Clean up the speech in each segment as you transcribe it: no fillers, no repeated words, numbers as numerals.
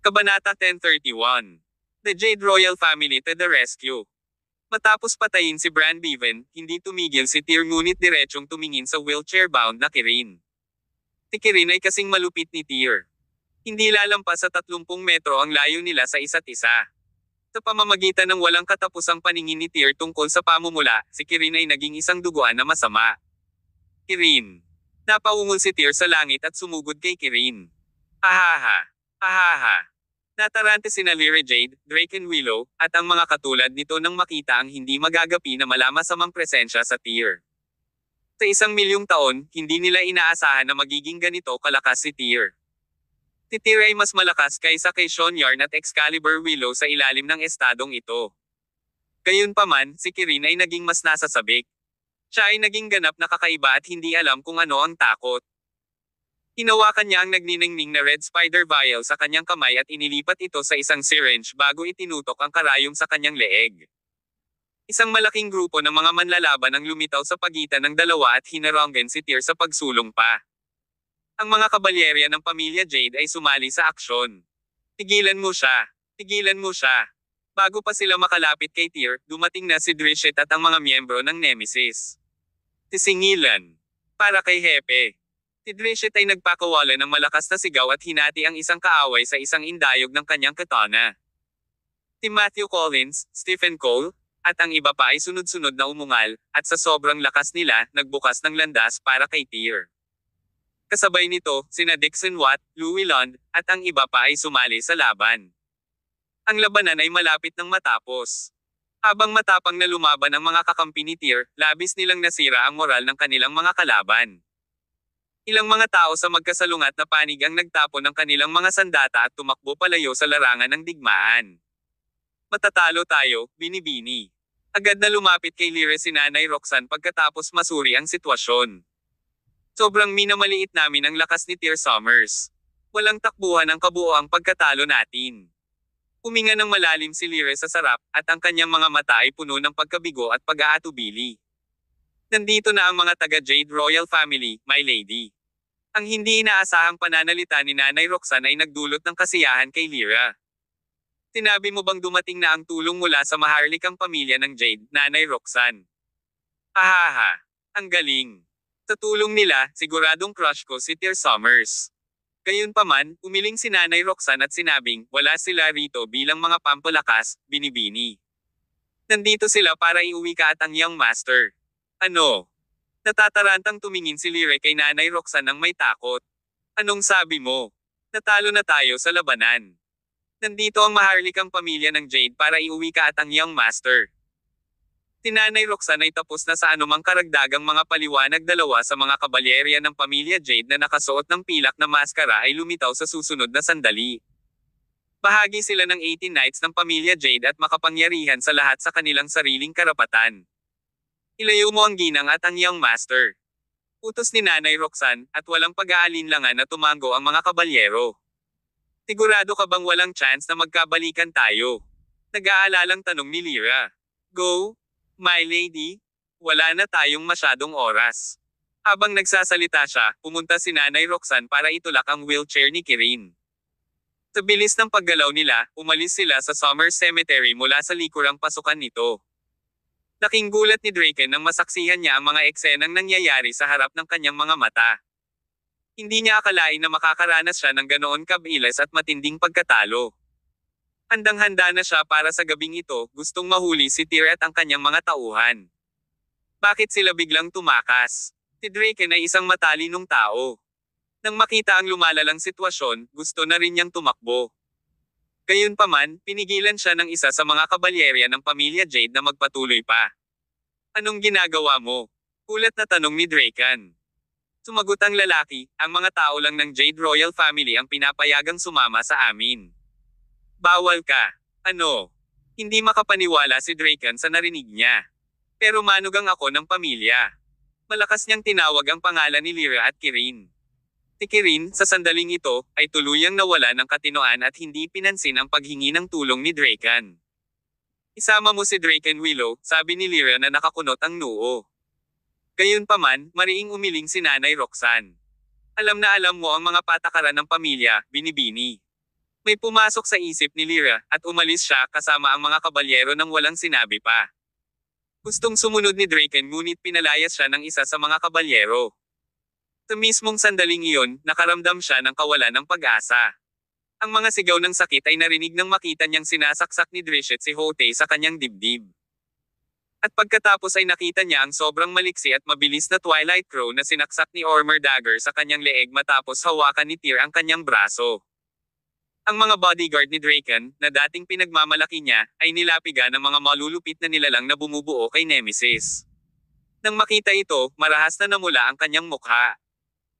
Kabanata 1031. The Jade Royal Family to the Rescue. Matapos patayin si Bran Bevan, hindi tumigil si Tyr ngunit diretsong tumingin sa wheelchair-bound na Kirin. Si Kirin ay kasing malupit ni Tyr. Hindi lalampas sa 30 metro ang layo nila sa isa't isa. Sa pamamagitan ng walang katapusang paningin ni Tyr tungkol sa pamumula, si Kirin ay naging isang duguan na masama. Kirin. Napaungol si Tyr sa langit at sumugod kay Kirin. Ahaha. Ahaha. Natarante sina Lyra Jade, Drake and Willow, at ang mga katulad nito nang makita ang hindi magagapi na malamasamang presensya sa Tyr. Sa 1,000,000 taon, hindi nila inaasahan na magiging ganito kalakas si Tyr. Si Tyr ay mas malakas kaysa kay Sean Yarn at Excalibur Willow sa ilalim ng estadong ito. Gayunpaman, si Kirin ay naging mas nasasabik. Siya ay naging ganap na kakaiba at hindi alam kung ano ang takot. Hinawakan niya ang nagniningning na red spider vial sa kanyang kamay at inilipat ito sa isang syringe bago itinutok ang karayom sa kanyang leeg. Isang malaking grupo ng mga manlalaban ang lumitaw sa pagitan ng dalawa at hinaranggan si Tyr sa pagsulong pa. Ang mga kabalyerya ng pamilya Jade ay sumali sa aksyon. Tigilan mo siya! Tigilan mo siya! Bago pa sila makalapit kay Tyr, dumating na si Drishet at ang mga miyembro ng Nemesis. Tisingilan. Para kay Hepe. Si Drishet ay nagpakawala ng malakas na sigaw at hinati ang isang kaaway sa isang indayog ng kanyang katana. Si Matthew Collins, Stephen Cole, at ang iba pa ay sunod-sunod na umungal, at sa sobrang lakas nila, nagbukas ng landas para kay Tyr. Kasabay nito, sina Dixon Watt, Louis Lund, at ang iba pa ay sumali sa laban. Ang labanan ay malapit ng matapos. Habang matapang na lumaban ang mga kakampi ni Tyr, labis nilang nasira ang moral ng kanilang mga kalaban. Ilang mga tao sa magkasalungat na panig ang nagtapon ng kanilang mga sandata at tumakbo palayo sa larangan ng digmaan. Matatalo tayo, binibini. Agad na lumapit kay Lyra si Nanay Roxanne pagkatapos masuri ang sitwasyon. Sobrang minamaliit namin ang lakas ni Tyr Summers. Walang takbuhan ang kabuoang pagkatalo natin. Huminga ng malalim si Lyra sa sarap, at ang kanyang mga mata ay puno ng pagkabigo at pag-aatubili. Nandito na ang mga taga-Jade Royal Family, my lady. Ang hindi inaasahang pananalita ni Nanay Roxanne ay nagdulot ng kasiyahan kay Lyra. Sinabi mo bang dumating na ang tulong mula sa maharlikang pamilya ng Jade, Nanay Roxanne? Ahaha. Ang galing. Sa tulong nila, siguradong crush ko si Tyr Summers. Gayunpaman, umiling si Nanay Roxanne at sinabing, wala sila rito bilang mga pampalakas, binibini. Nandito sila para iuwi ka at ang young master. Ano? Natatarantang tumingin si Lyra kay Nanay Roxanne nang may takot. Anong sabi mo? Natalo na tayo sa labanan. Nandito ang maharlikang pamilya ng Jade para iuwi ka at ang young master. Si Nanay Roxanne ay tapos na sa anumang karagdagang mga paliwanag. Dalawa sa mga kabalyerya ng pamilya Jade na nakasuot ng pilak na maskara ay lumitaw sa susunod na sandali. Bahagi sila ng 18 Knights ng pamilya Jade at makapangyarihan sa lahat sa kanilang sariling karapatan. Ilayo mo ang ginang at ang young master. Utos ni Nanay Roxanne, at walang pag-aalinlangan na tumango ang mga kabalyero. Sigurado ka bang walang chance na magkabalikan tayo? Nag-aalalang tanong ni Lyra. Go, my lady. Wala na tayong masyadong oras. Habang nagsasalita siya, pumunta si Nanay Roxanne para itulak ang wheelchair ni Kirin. Sa bilis ng paggalaw nila, umalis sila sa Summer Cemetery mula sa likurang pasukan nito. Laking gulat ni Draken nang masaksihan niya ang mga eksenang nangyayari sa harap ng kanyang mga mata. Hindi niya akalain na makakaranas siya ng ganoon kabilas at matinding pagkatalo. Handang-handa na siya para sa gabing ito, gustong mahuli si Tyr at ang kanyang mga tauhan. Bakit sila biglang tumakas? Si Draken ay isang matalinong tao. Nang makita ang lumalalang sitwasyon, gusto na rin niyang tumakbo. Gayunpaman, pinigilan siya ng isa sa mga kabalyerya ng pamilya Jade na magpatuloy pa. Anong ginagawa mo? Kulat na tanong ni Draken. Sumagot ang lalaki, ang mga tao lang ng Jade Royal Family ang pinapayagang sumama sa amin. Bawal ka. Ano? Hindi makapaniwala si Draken sa narinig niya. Pero manugang ako ng pamilya. Malakas niyang tinawag ang pangalan ni Lyra at Kirin. Si Kirin, sa sandaling ito, ay tuluyang nawala ng katinoan at hindi pinansin ang paghingi ng tulong ni Draken. Isama mo si Draken Willow, sabi ni Lyra na nakakunot ang noo. Gayunpaman, mariing umiling si Nanay Roxanne. Alam na alam mo ang mga patakaran ng pamilya, binibini. May pumasok sa isip ni Lyra, at umalis siya kasama ang mga kabalyero nang walang sinabi pa. Gustong sumunod ni Draken ngunit pinalayas siya ng isa sa mga kabalyero. Sa mismong sandaling iyon, nakaramdam siya ng kawalan ng pag-asa. Ang mga sigaw ng sakit ay narinig nang makita niyang sinasaksak ni Drishet si Hotei sa kanyang dibdib. At pagkatapos ay nakita niya ang sobrang maliksi at mabilis na Twilight Crow na sinaksak ni Ormer Dagger sa kanyang leeg matapos hawakan ni Tyr ang kanyang braso. Ang mga bodyguard ni Draken, na dating pinagmamalaki niya, ay nilapigan ng mga malulupit na nilalang na bumubuo kay Nemesis. Nang makita ito, marahas na namula ang kanyang mukha.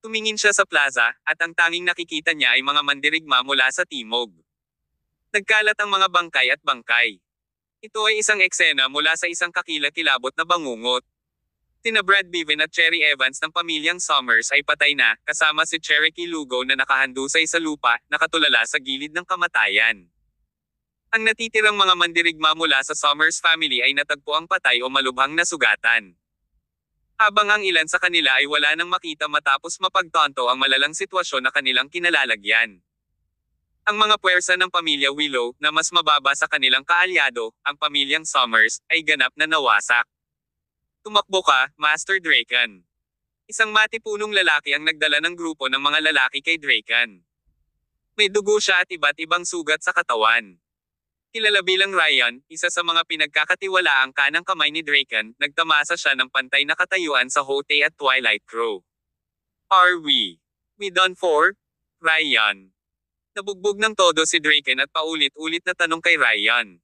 Tumingin siya sa plaza, at ang tanging nakikita niya ay mga mandirigma mula sa timog. Nagkalat ang mga bangkay at bangkay. Ito ay isang eksena mula sa isang kakilakilabot na bangungot. Sina Brad Bevan at Cherry Evans ng pamilyang Summers ay patay na, kasama si Cherokee Lugo na nakahandusay sa lupa, nakatulala sa gilid ng kamatayan. Ang natitirang mga mandirigma mula sa Summers family ay natagpuang patay o malubhang nasugatan. Habang ang ilan sa kanila ay wala nang makita matapos mapagtanto ang malalang sitwasyon na kanilang kinalalagyan. Ang mga puwersa ng pamilya Willow, na mas mababa sa kanilang kaalyado, ang pamilyang Summers, ay ganap na nawasak. Tumakbo ka, Master Draken. Isang matipunong lalaki ang nagdala ng grupo ng mga lalaki kay Draken. May dugo siya at iba't ibang sugat sa katawan. Kilala bilang Ryan, isa sa mga pinagkakatiwalaang kanang kamay ni Draken, nagtamasa siya ng pantay na katayuan sa Hotei at Twilight Crow. Are we done for? Ryan. Nabugbog ng todo si Draken at paulit-ulit na tanong kay Ryan.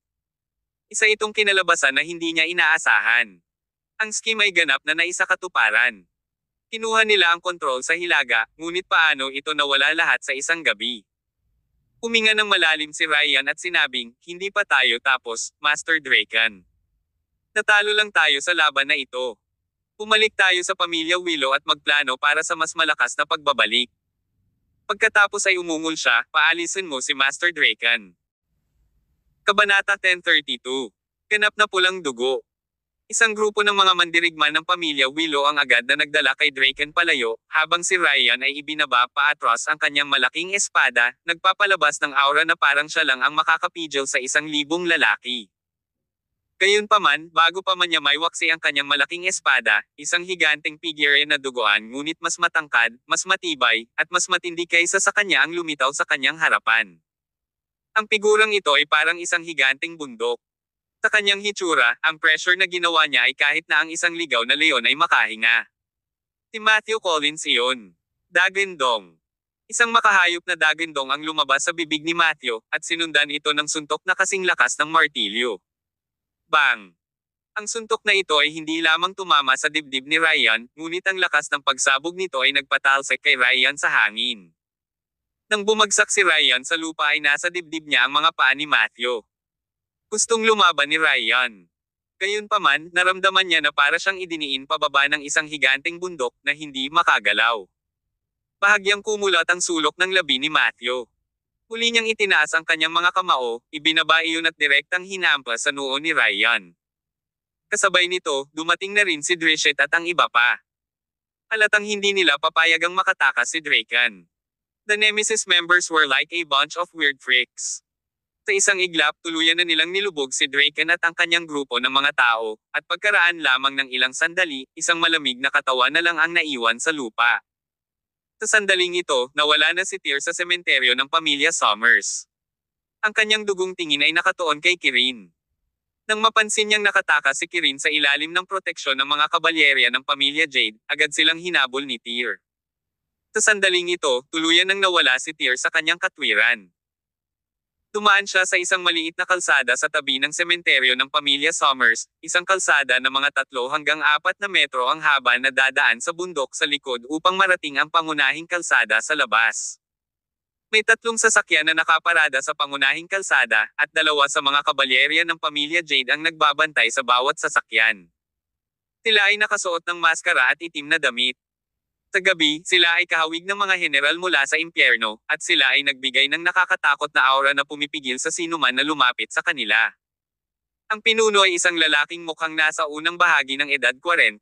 Isa itong kinalabasan na hindi niya inaasahan. Ang scheme ay ganap na naisakatuparan. Kinuha nila ang kontrol sa Hilaga, ngunit paano ito nawala lahat sa isang gabi? Huminga ng malalim si Ryan at sinabing, hindi pa tayo tapos, Master Draken. Natalo lang tayo sa laban na ito. Pumalik tayo sa pamilya Willow at magplano para sa mas malakas na pagbabalik. Pagkatapos ay umungol siya, paalisin mo si Master Draken. Kabanata 1032. Ganap na pulang dugo. Isang grupo ng mga mandirigma ng pamilya Willow ang agad na nagdala kay Draken palayo, habang si Ryan ay ibinaba paatras ang kanyang malaking espada, nagpapalabas ng aura na parang siya lang ang makakapigil sa 1,000 lalaki. Gayunpaman, bago pa man niya maiwaksi ang kanyang malaking espada, isang higanteng figure na duguan ngunit mas matangkad, mas matibay, at mas matindi kaysa sa kanya ang lumitaw sa kanyang harapan. Ang figurang ito ay parang isang higanteng bundok. Sa kanyang hitsura, ang pressure na ginawa niya ay kahit na ang isang ligaw na leon ay makahinga. Si Matthew Collins iyon. Daggendong. Isang makahayop na daggendong ang lumabas sa bibig ni Matthew, at sinundan ito ng suntok na kasing lakas ng martilyo. Bang! Ang suntok na ito ay hindi lamang tumama sa dibdib ni Ryan, ngunit ang lakas ng pagsabog nito ay nagpatalsik kay Ryan sa hangin. Nang bumagsak si Ryan sa lupa ay nasa dibdib niya ang mga paa ni Matthew. Gustong lumaban ni Ryan. Gayunpaman, naramdaman niya na para siyang idiniin pababa ng isang higanteng bundok na hindi makagalaw. Bahagyang kumulat ang sulok ng labi ni Matthew. Muli niyang itinaas ang kanyang mga kamao, ibinaba iyon at direktang hinampas sa noo ni Ryan. Kasabay nito, dumating na rin si Drishet at ang iba pa. Halatang hindi nila papayagang makatakas si Draken. The Nemesis members were like a bunch of weird freaks. Sa isang iglap, tuluyan na nilang nilubog si Draken at ang kanyang grupo ng mga tao, at pagkaraan lamang ng ilang sandali, isang malamig na katawan na lang ang naiwan sa lupa. Sa sandaling ito, nawala na si Tyr sa sementeryo ng pamilya Summers. Ang kanyang dugong tingin ay nakatuon kay Kirin. Nang mapansin niyang nakatakas si Kirin sa ilalim ng proteksyon ng mga kabalyerya ng pamilya Jade, agad silang hinabol ni Tyr. Sa sandaling ito, tuluyan nang nawala si Tyr sa kanyang katwiran. Dumaan siya sa isang maliit na kalsada sa tabi ng sementeryo ng pamilya Summers, isang kalsada na mga 3 hanggang 4 na metro ang haba na dadaan sa bundok sa likod upang marating ang pangunahing kalsada sa labas. May 3 sasakyan na nakaparada sa pangunahing kalsada, at 2 sa mga kabalyerya ng pamilya Jade ang nagbabantay sa bawat sasakyan. Sila ay nakasuot ng maskara at itim na damit. Sa gabi, sila ay kahawig ng mga general mula sa impyerno, at sila ay nagbigay ng nakakatakot na aura na pumipigil sa sinuman na lumapit sa kanila. Ang pinuno ay isang lalaking mukhang nasa unang bahagi ng edad 40.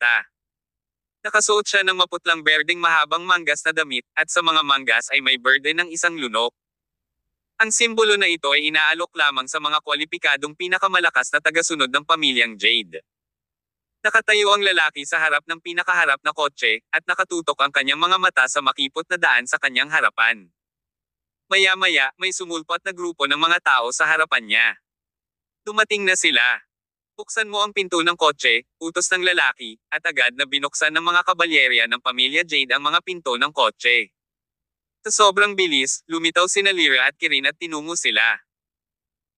Nakasuot siya ng maputlang berdeng mahabang manggas na damit, at sa mga manggas ay may berde ng isang lunok. Ang simbolo na ito ay inaalok lamang sa mga kwalipikadong pinakamalakas na tagasunod ng pamilyang Jade. Nakatayo ang lalaki sa harap ng pinakaharap na kotse, at nakatutok ang kanyang mga mata sa makipot na daan sa kanyang harapan. Maya-maya, may sumulpot na grupo ng mga tao sa harapan niya. Dumating na sila. Buksan mo ang pinto ng kotse, utos ng lalaki, at agad na binuksan ng mga kabalyerya ng pamilya Jade ang mga pinto ng kotse. Sa sobrang bilis, lumitaw sina Lyra at Kirin at tinungo sila.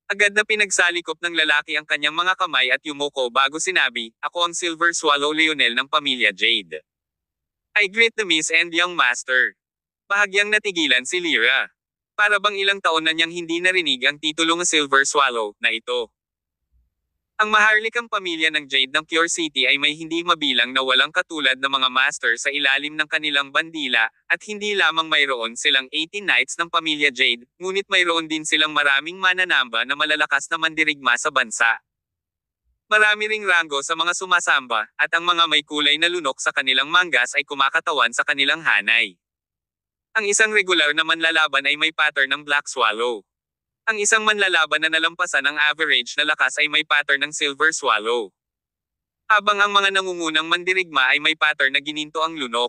Agad na pinagsalikop ng lalaki ang kanyang mga kamay at yumuko bago sinabi, "Ako ang Silver Swallow Leonel ng pamilya Jade. I greet the Miss and Young Master." Bahagyang natigilan si Lyra. Para bang ilang taon na niyang hindi narinig ang titulong Silver Swallow na ito. Ang maharlikang pamilya ng Jade ng Pure City ay may hindi mabilang na walang katulad na mga master sa ilalim ng kanilang bandila, at hindi lamang mayroon silang 18 knights ng pamilya Jade, ngunit mayroon din silang maraming mananamba na malalakas na mandirigma sa bansa. Marami ring ranggo sa mga sumasamba, at ang mga may kulay na lunok sa kanilang manggas ay kumakatawan sa kanilang hanay. Ang isang regular na manlalaban ay may pattern ng Black Swallow. Ang isang manlalaban na nalampasan ang average na lakas ay may pattern ng Silver Swallow. Habang ang mga nangungunang mandirigma ay may pattern na gininto ang lunok.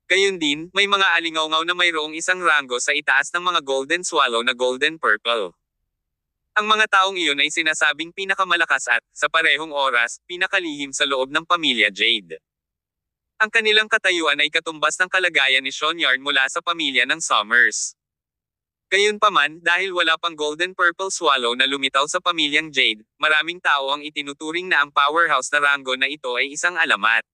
Gayun din, may mga alingawngaw na mayroong isang ranggo sa itaas ng mga Golden Swallow na Golden Purple. Ang mga taong iyon ay sinasabing pinakamalakas at, sa parehong oras, pinakalihim sa loob ng pamilya Jade. Ang kanilang katayuan ay katumbas ng kalagayan ni Sean Yarn mula sa pamilya ng Summers. Gayunpaman, dahil wala pang Golden Purple Swallow na lumitaw sa pamilyang Jade, maraming tao ang itinuturing na ang powerhouse na ranggo na ito ay isang alamat.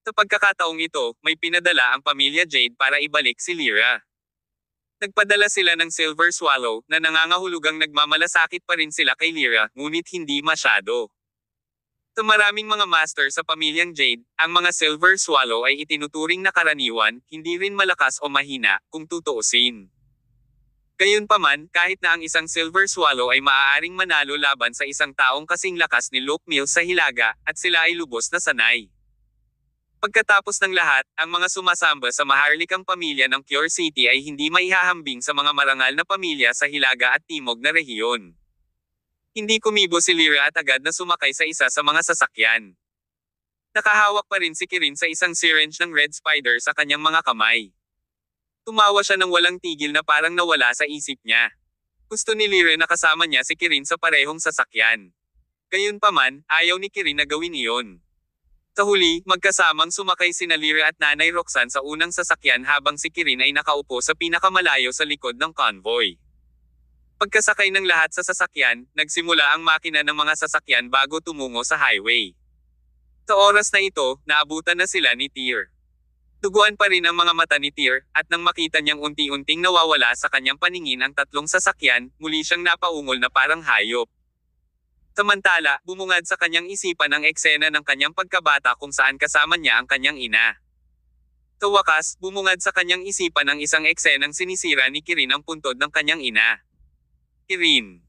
Sa pagkakataong ito, may pinadala ang pamilya Jade para ibalik si Lyra. Nagpadala sila ng Silver Swallow, na nangangahulugang nagmamalasakit pa rin sila kay Lyra, ngunit hindi masyado. Sa maraming mga master sa pamilyang Jade, ang mga Silver Swallow ay itinuturing na karaniwan, hindi rin malakas o mahina, kung tutuusin. Gayunpaman, kahit na ang isang Silver Swallow ay maaaring manalo laban sa isang taong kasing lakas ni Luke Mills sa Hilaga, at sila ay lubos na sanay. Pagkatapos ng lahat, ang mga sumasamba sa maharlikang pamilya ng Pure City ay hindi maihahambing sa mga marangal na pamilya sa Hilaga at Timog na rehiyon. Hindi kumibo si Lyra at agad na sumakay sa isa sa mga sasakyan. Nakahawak pa rin si Kirin sa isang syringe ng Red Spider sa kanyang mga kamay. Tumawa siya ng walang tigil na parang nawala sa isip niya. Gusto ni Lyra na kasama niya si Kirin sa parehong sasakyan. Gayunpaman, ayaw ni Kirin na gawin iyon. Sa huli, magkasamang sumakay sina Lyra at Nanay Roxanne sa unang sasakyan habang si Kirin ay nakaupo sa pinakamalayo sa likod ng convoy. Pagkasakay ng lahat sa sasakyan, nagsimula ang makina ng mga sasakyan bago tumungo sa highway. Sa oras na ito, naabutan na sila ni Tyr. Duguan pa rin ang mga mata ni Tyr, at nang makita niyang unti-unting nawawala sa kanyang paningin ang tatlong sasakyan, muli siyang napaungol na parang hayop. Samantala, bumungad sa kanyang isipan ang eksena ng kanyang pagkabata kung saan kasama niya ang kanyang ina. Sa wakas, bumungad sa kanyang isipan ang isang eksenang sinisira ni Kirin ang puntod ng kanyang ina. Kirin.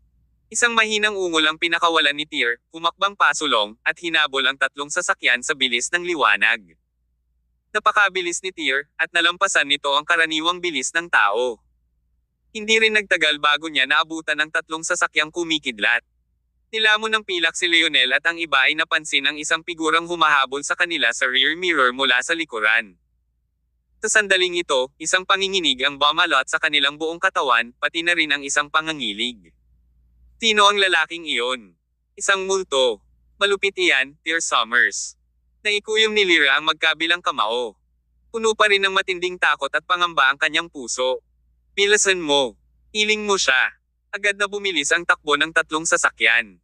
Isang mahinang ungol ang pinakawalan ni Tyr, humakbang pasulong, at hinabol ang tatlong sasakyan sa bilis ng liwanag. Napakabilis ni Tyr, at nalampasan nito ang karaniwang bilis ng tao. Hindi rin nagtagal bago niya naabutan ang tatlong sasakyang kumikidlat. Nilamon ng pilak si Leonel at ang iba ay napansin ang isang figurang humahabol sa kanila sa rear mirror mula sa likuran. Sa sandaling ito, isang panginginig ang bumalot sa kanilang buong katawan, pati na rin ang isang pangangilig. Sino ang lalaking iyon? Isang multo. Malupit iyan, Tyr Summers. Naikuyom ni Lyra ang magkabilang kamao. Puno pa rin ng matinding takot at pangamba ang kanyang puso. Bilisan mo. Hiling mo siya. Agad na bumilis ang takbo ng tatlong sasakyan.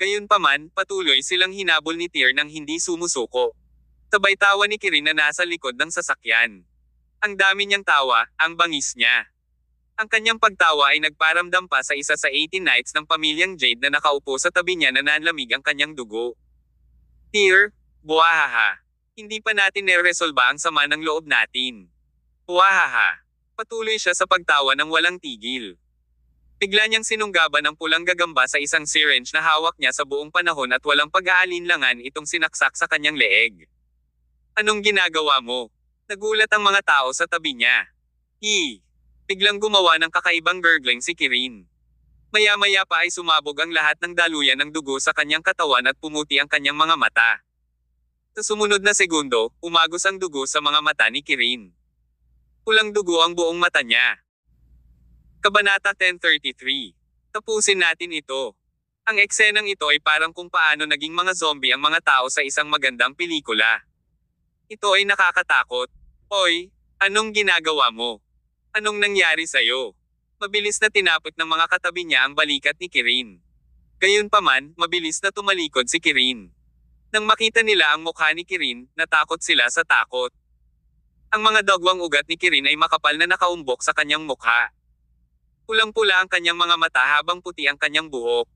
Gayunpaman, patuloy silang hinabol ni Tyr nang hindi sumusuko. Sabay tawa ni Kirin na nasa likod ng sasakyan. Ang dami niyang tawa, ang bangis niya. Ang kanyang pagtawa ay nagparamdam pa sa isa sa 18 knights ng pamilyang Jade na nakaupo sa tabi niya na nanlamig ang kanyang dugo. Tyr, buwahaha. Hindi pa natin neresolba ang sama ng loob natin. Buwahaha. Patuloy siya sa pagtawa ng walang tigil. Bigla niyang sinunggaban ang pulang gagamba sa isang syringe na hawak niya sa buong panahon at walang pag-aalinlangan itong sinaksak sa kanyang leeg. Anong ginagawa mo? Nagulat ang mga tao sa tabi niya. Biglang gumawa ng kakaibang gurgling si Kirin. Maya-maya pa ay sumabog ang lahat ng daluyan ng dugo sa kanyang katawan at pumuti ang kanyang mga mata. Sa sumunod na segundo, umagos ang dugo sa mga mata ni Kirin. Pulang dugo ang buong mata niya. Kabanata 1033. Tapusin natin ito. Ang eksenang ito ay parang kung paano naging mga zombie ang mga tao sa isang magandang pelikula. Ito ay nakakatakot. Hoy, anong ginagawa mo? Anong nangyari sa'yo? Mabilis na tinapot ng mga katabi niya ang balikat ni Kirin. Gayunpaman, mabilis na tumalikod si Kirin. Nang makita nila ang mukha ni Kirin, natakot sila sa takot. Ang mga dagwang ugat ni Kirin ay makapal na nakaumbok sa kanyang mukha. Pulang-pula ang kanyang mga mata habang puti ang kanyang buhok.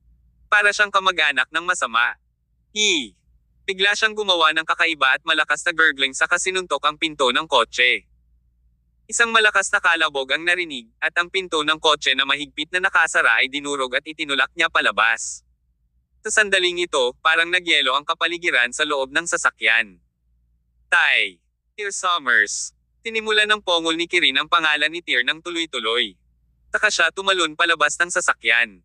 Para siyang kamag-anak ng masama. Bigla siyang gumawa ng kakaiba at malakas na gurgling saka sinuntok ang pinto ng kotse. Isang malakas na kalabog ang narinig, at ang pinto ng kotse na mahigpit na nakasara ay dinurog at itinulak niya palabas. Sa sandaling ito, parang nagyelo ang kapaligiran sa loob ng sasakyan. Tyr Summers. Tinimulan ng pongol ni Kirin ang pangalan ni Tyr ng tuloy-tuloy. Saka siya tumalon palabas ng sasakyan.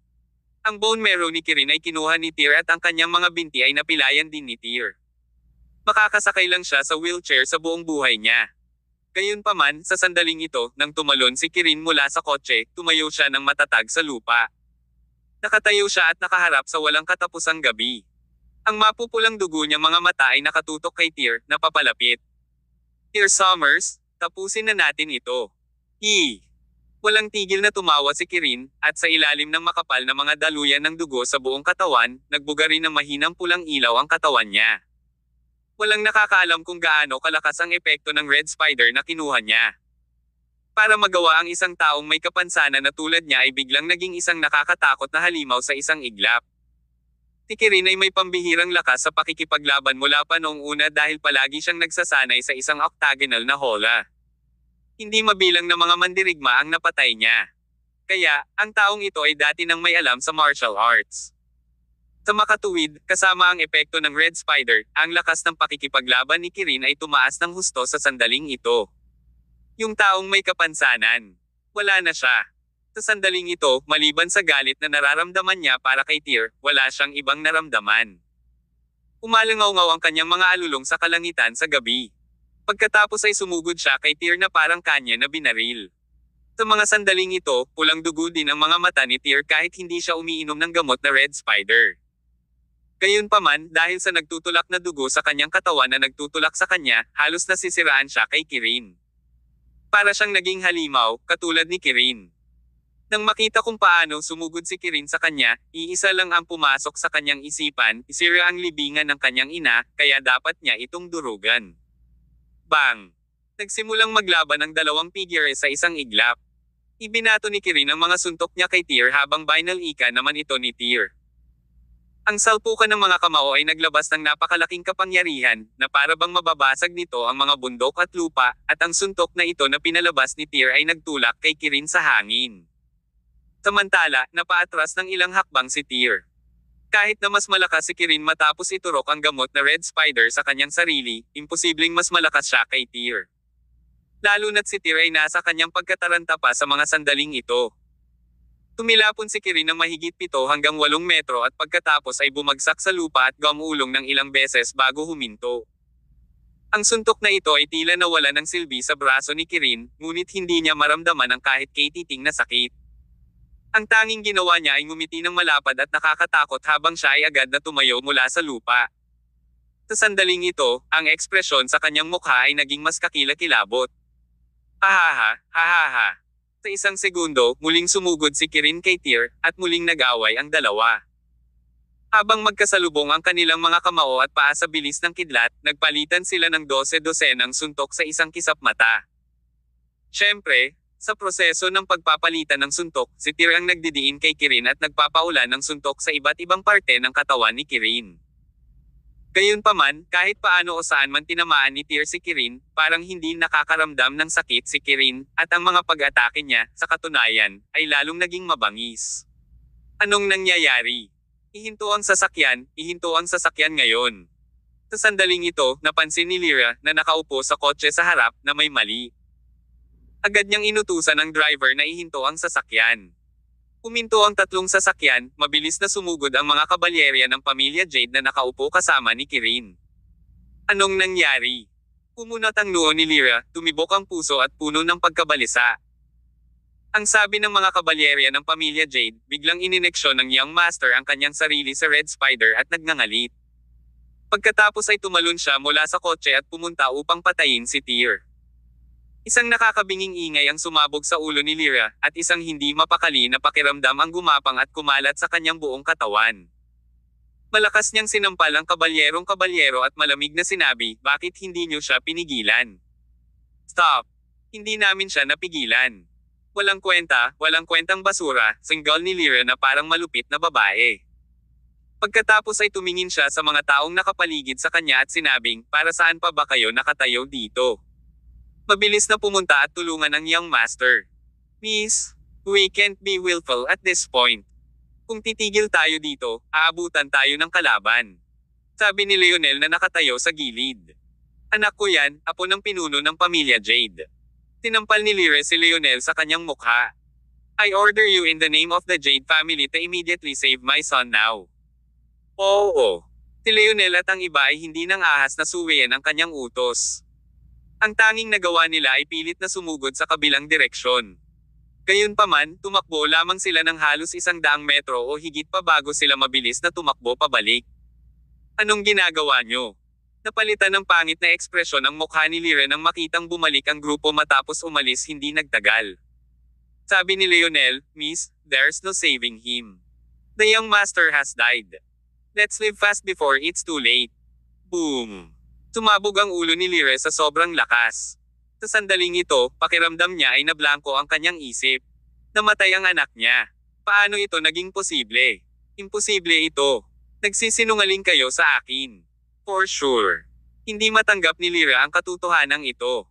Ang bone marrow ni Kirin ay kinuha ni Tyr at ang kanyang mga binti ay napilayan din ni Tyr. Makakasakay lang siya sa wheelchair sa buong buhay niya. Gayunpaman, sa sandaling ito, nang tumalon si Kirin mula sa kotse, tumayo siya ng matatag sa lupa. Nakatayo siya at nakaharap sa walang katapusang gabi. Ang mapupulang dugo niyang mga mata ay nakatutok kay Tyr, na papalapit. Tyr Summers, tapusin na natin ito. Walang tigil na tumawa si Kirin, at sa ilalim ng makapal na mga daluyan ng dugo sa buong katawan, nagbugari ng mahinang pulang ilaw ang katawan niya. Walang nakakaalam kung gaano kalakas ang epekto ng red spider na kinuha niya. Para magawa ang isang taong may kapansanan na tulad niya ay biglang naging isang nakakatakot na halimaw sa isang iglap. Si Kirin ay may pambihirang lakas sa pakikipaglaban mula pa noong una dahil palagi siyang nagsasanay sa isang octagonal na hola. Hindi mabilang na mga mandirigma ang napatay niya. Kaya, ang taong ito ay dati nang may alam sa martial arts. Sa makatuwid, kasama ang epekto ng red spider, ang lakas ng pakikipaglaban ni Kirin ay tumaas ng husto sa sandaling ito. Yung taong may kapansanan. Wala na siya. Sa sandaling ito, maliban sa galit na nararamdaman niya para kay Tyr, wala siyang ibang naramdaman. Umalangaw-ngaw ang kanyang mga alulong sa kalangitan sa gabi. Pagkatapos ay sumugod siya kay Tyr na parang kanya na binaril. Sa mga sandaling ito, pulang dugo din ang mga mata ni Tyr kahit hindi siya umiinom ng gamot na red spider. Gayunpaman, dahil sa nagtutulak na dugo sa kanyang katawan na nagtutulak sa kanya, halos nasisiraan siya kay Kirin. Para siyang naging halimaw, katulad ni Kirin. Nang makita kung paano sumugod si Kirin sa kanya, iisa lang ang pumasok sa kanyang isipan, isira ang libingan ng kanyang ina, kaya dapat niya itong durugan. Bang! Nagsimulang maglaban ang dalawang figure sa isang iglap. Ibinato ni Kirin ang mga suntok niya kay Tyr habang binal-ika naman ito ni Tyr. Ang salpukan ng mga kamao ay naglabas ng napakalaking kapangyarihan, na para bang mababasag nito ang mga bundok at lupa, at ang suntok na ito na pinalabas ni Tyr ay nagtulak kay Kirin sa hangin. Samantala, napaatras ng ilang hakbang si Tyr. Kahit na mas malakas si Kirin matapos iturok ang gamot na red spider sa kanyang sarili, imposibleng mas malakas siya kay Tyr. Lalo na't si Tyr ay nasa kanyang pagkataranta pa sa mga sandaling ito. Tumilapon si Kirin ng mahigit 7 hanggang 8 metro at pagkatapos ay bumagsak sa lupa at gumulong ng ilang beses bago huminto. Ang suntok na ito ay tila nawala ng silbi sa braso ni Kirin, ngunit hindi niya maramdaman ang kahit katiting na sakit. Ang tanging ginawa niya ay ngumiti ng malapad at nakakatakot habang siya ay agad na tumayo mula sa lupa. Sa sandaling ito, ang ekspresyon sa kanyang mukha ay naging mas kakilakilabot. Hahaha. Sa isang segundo, muling sumugod si Kirin kay Tyr, at muling nag-away ang dalawa. Habang magkasalubong ang kanilang mga kamao at paa sa bilis ng kidlat, nagpalitan sila ng 12-dosenang suntok sa isang kisap mata. Siyempre, sa proseso ng pagpapalitan ng suntok, si Tyr ang nagdidiin kay Kirin at nagpapaulan ng suntok sa iba't ibang parte ng katawan ni Kirin. Gayunpaman, kahit paano o saan man tinamaan ni Tyr si Kirin, parang hindi nakakaramdam ng sakit si Kirin, at ang mga pag-atake niya, sa katunayan, ay lalong naging mabangis. Anong nangyayari? Ihinto ang sasakyan ngayon. Sa sandaling ito, napansin ni Lyra, na nakaupo sa kotse sa harap, na may mali. Agad niyang inutusan ng driver na ihinto ang sasakyan. Huminto ang tatlong sasakyan, mabilis na sumugod ang mga kabalyerya ng pamilya Jade na nakaupo kasama ni Kirin. Anong nangyari? Kumunat ang noo ni Lyra, tumibok ang puso at puno ng pagkabalisa. Ang sabi ng mga kabalyerya ng pamilya Jade, biglang inineksyon ng Young Master ang kanyang sarili sa Red Spider at nagngangalit. Pagkatapos ay tumalon siya mula sa kotse at pumunta upang patayin si Tyr. Isang nakakabinging ingay ang sumabog sa ulo ni Lyra, at isang hindi mapakali na pakiramdam ang gumapang at kumalat sa kanyang buong katawan. Malakas niyang sinampal ang kabalyerong-kabalyero at malamig na sinabi, bakit hindi niyo siya pinigilan? Stop! Hindi namin siya napigilan. Walang kwentang basura, singgal ni Lyra na parang malupit na babae. Pagkatapos ay tumingin siya sa mga taong nakapaligid sa kanya at sinabing, para saan pa ba kayo nakatayo dito? Mabilis na pumunta at tulungan ang Young Master. Miss, we can't be willful at this point. Kung titigil tayo dito, aabutan tayo ng kalaban. Sabi ni Leonel na nakatayo sa gilid. Anak ko yan, apo ng pinuno ng pamilya Jade. Tinampal ni Lyra si Leonel sa kanyang mukha. I order you in the name of the Jade family to immediately save my son now. Oo. Si Leonel at ang iba ay hindi nang ahas na suwian ang kanyang utos. Ang tanging nagawa nila ay pilit na sumugod sa kabilang direksyon. Gayunpaman, tumakbo lamang sila ng halos 100 metro o higit pa bago sila mabilis na tumakbo pabalik. Anong ginagawa nyo? Napalitan ng pangit na ekspresyon ang mukha ni Lyra nang makitang bumalik ang grupo matapos umalis hindi nagtagal. Sabi ni Leonel, Miss, there's no saving him. The Young Master has died. Let's live fast before it's too late. Boom! Tumabog ang ulo ni Lyra sa sobrang lakas. Sa sandaling ito, pakiramdam niya ay nablangko ang kanyang isip. Namatay ang anak niya. Paano ito naging posible? Imposible ito. Nagsisinungaling kayo sa akin. For sure. Hindi matanggap ni Lyra ang katotohanan ito.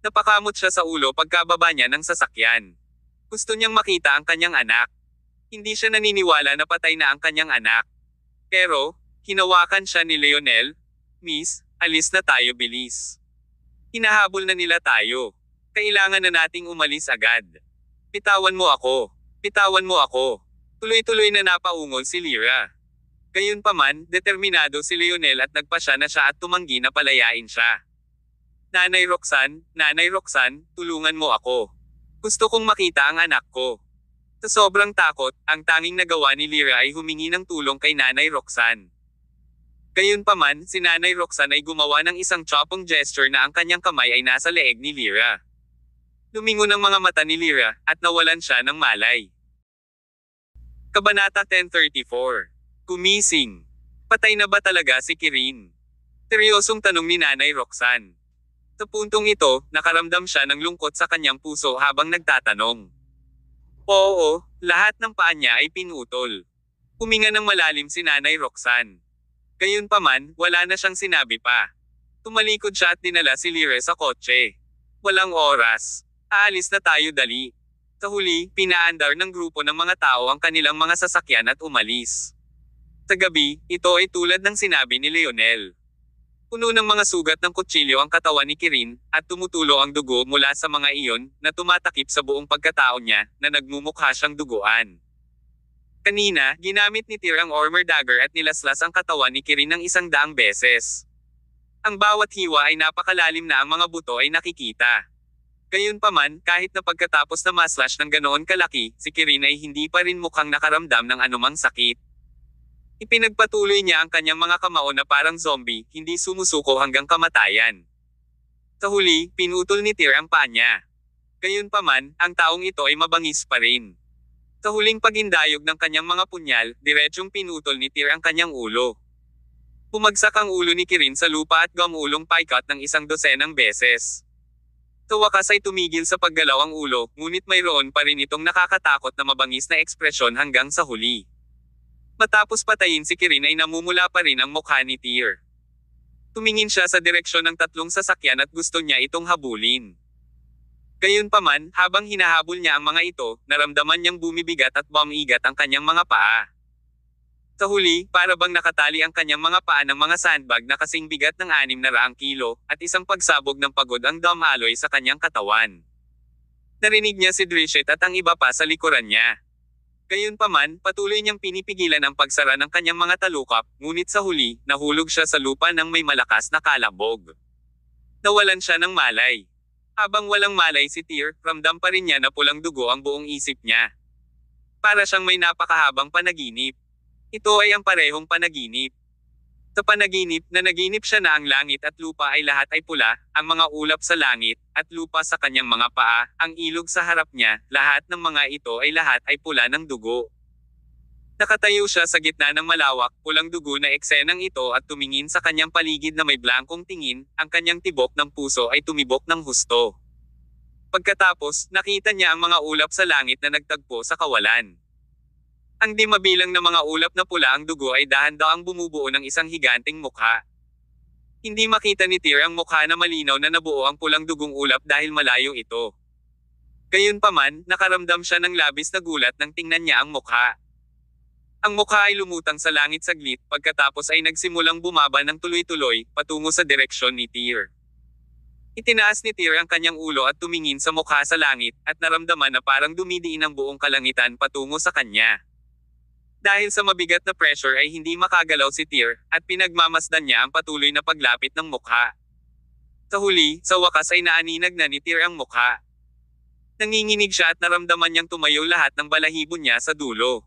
Napakamot siya sa ulo pagkababa niya ng sasakyan. Gusto niyang makita ang kanyang anak. Hindi siya naniniwala na patay na ang kanyang anak. Pero, hinawakan siya ni Leonel. Miss, alis na tayo bilis. Hinahabol na nila tayo. Kailangan na nating umalis agad. Pitawan mo ako. Pitawan mo ako. Tuloy-tuloy na napaungol si Lyra. Gayunpaman, determinado si Leonel at nagpasya na siya at tumanggi na palayain siya. Nanay Roxanne, tulungan mo ako. Gusto kong makita ang anak ko. Sa sobrang takot, ang tanging nagawa ni Lyra ay humingi ng tulong kay Nanay Roxanne. Gayunpaman, si Nanay Roxanne ay gumawa ng isang chopong gesture na ang kanyang kamay ay nasa leeg ni Lyra. Lumingon ang mga mata ni Lyra, at nawalan siya ng malay. Kabanata 1034. Gumising. Patay na ba talaga si Kirin? Seryosong tanong ni Nanay Roxanne. Sa puntong ito, nakaramdam siya ng lungkot sa kanyang puso habang nagtatanong. Oo, lahat ng paa niya ay pinutol. Huminga ng malalim si Nanay Roxanne. Gayunpaman, wala na siyang sinabi pa. Tumalikod siya at dinala si Lyra sa kotse. Walang oras. Aalis na tayo dali. Sa huli, pinaandar ng grupo ng mga tao ang kanilang mga sasakyan at umalis. Sa gabi, ito ay tulad ng sinabi ni Leonel. Puno ng mga sugat ng kutsilyo ang katawan ni Kirin, at tumutulo ang dugo mula sa mga iyon, na tumatakip sa buong pagkatao niya, na nagmumukha siyang duguan. Kanina, ginamit ni Tyr ang armor dagger at nilaslas ang katawan ni Kirin ng 100 beses. Ang bawat hiwa ay napakalalim na ang mga buto ay nakikita. Gayunpaman, kahit na pagkatapos na maslash ng ganoon kalaki, si Kirin ay hindi pa rin mukhang nakaramdam ng anumang sakit. Ipinagpatuloy niya ang kanyang mga kamao na parang zombie, hindi sumusuko hanggang kamatayan. Sa huli, pinutol ni Tyr ang paa niya. Gayunpaman, ang taong ito ay mabangis pa rin. Sa huling pagindayog ng kanyang mga punyal, diretsyong pinutol ni Tyr ang kanyang ulo. Pumagsak ang ulo ni Kirin sa lupa at gumulong paikat ng 100 beses. Sa wakas ay tumigil sa paggalaw ang ulo, ngunit mayroon pa rin itong nakakatakot na mabangis na ekspresyon hanggang sa huli. Matapos patayin si Kirin ay namumula pa rin ang mukha ni Tyr. Tumingin siya sa direksyon ng tatlong sasakyan at gusto niya itong habulin. Gayunpaman, habang hinahabol niya ang mga ito, naramdaman niyang bumibigat at bumigat ang kanyang mga paa. Sa huli, para bang nakatali ang kanyang mga paa ng mga sandbag na kasing bigat ng 600 kilo, at isang pagsabog ng pagod ang dumaloy sa kanyang katawan. Narinig niya si Drishet at ang iba pa sa likuran niya. Gayunpaman, patuloy niyang pinipigilan ang pagsara ng kanyang mga talukap, ngunit sa huli, nahulog siya sa lupa nang may malakas na kalabog. Nawalan siya ng malay. Habang walang malay si Tyr, ramdam pa rin niya na pulang dugo ang buong isip niya. Para siyang may napakahabang panaginip. Ito ay ang parehong panaginip. Sa panaginip na naginip siya na ang langit at lupa ay lahat ay pula, ang mga ulap sa langit, at lupa sa kanyang mga paa, ang ilog sa harap niya, lahat ng mga ito ay lahat ay pula ng dugo. Nakatayo siya sa gitna ng malawak, pulang dugo na eksenang ito at tumingin sa kanyang paligid na may blankong tingin, ang kanyang tibok ng puso ay tumibok ng husto. Pagkatapos, nakita niya ang mga ulap sa langit na nagtagpo sa kawalan. Ang di mabilang na mga ulap na pula ang dugo ay dahan-daang bumubuo ng isang higanteng mukha. Hindi makita ni Tyr ang mukha na malinaw na nabuo ang pulang dugong ulap dahil malayo ito. Gayunpaman, nakaramdam siya ng labis na gulat nang tingnan niya ang mukha. Ang mukha ay lumutang sa langit saglit, pagkatapos ay nagsimulang bumaba ng tuloy-tuloy, patungo sa direksyon ni Tyr. Itinaas ni Tyr ang kanyang ulo at tumingin sa mukha sa langit, at naramdaman na parang dumidiin ang buong kalangitan patungo sa kanya. Dahil sa mabigat na pressure ay hindi makagalaw si Tyr, at pinagmamasdan niya ang patuloy na paglapit ng mukha. Sa huli, sa wakas ay naaninag na ni Tyr ang mukha. Nanginginig siya at naramdaman niyang tumayo lahat ng balahibo niya sa dulo.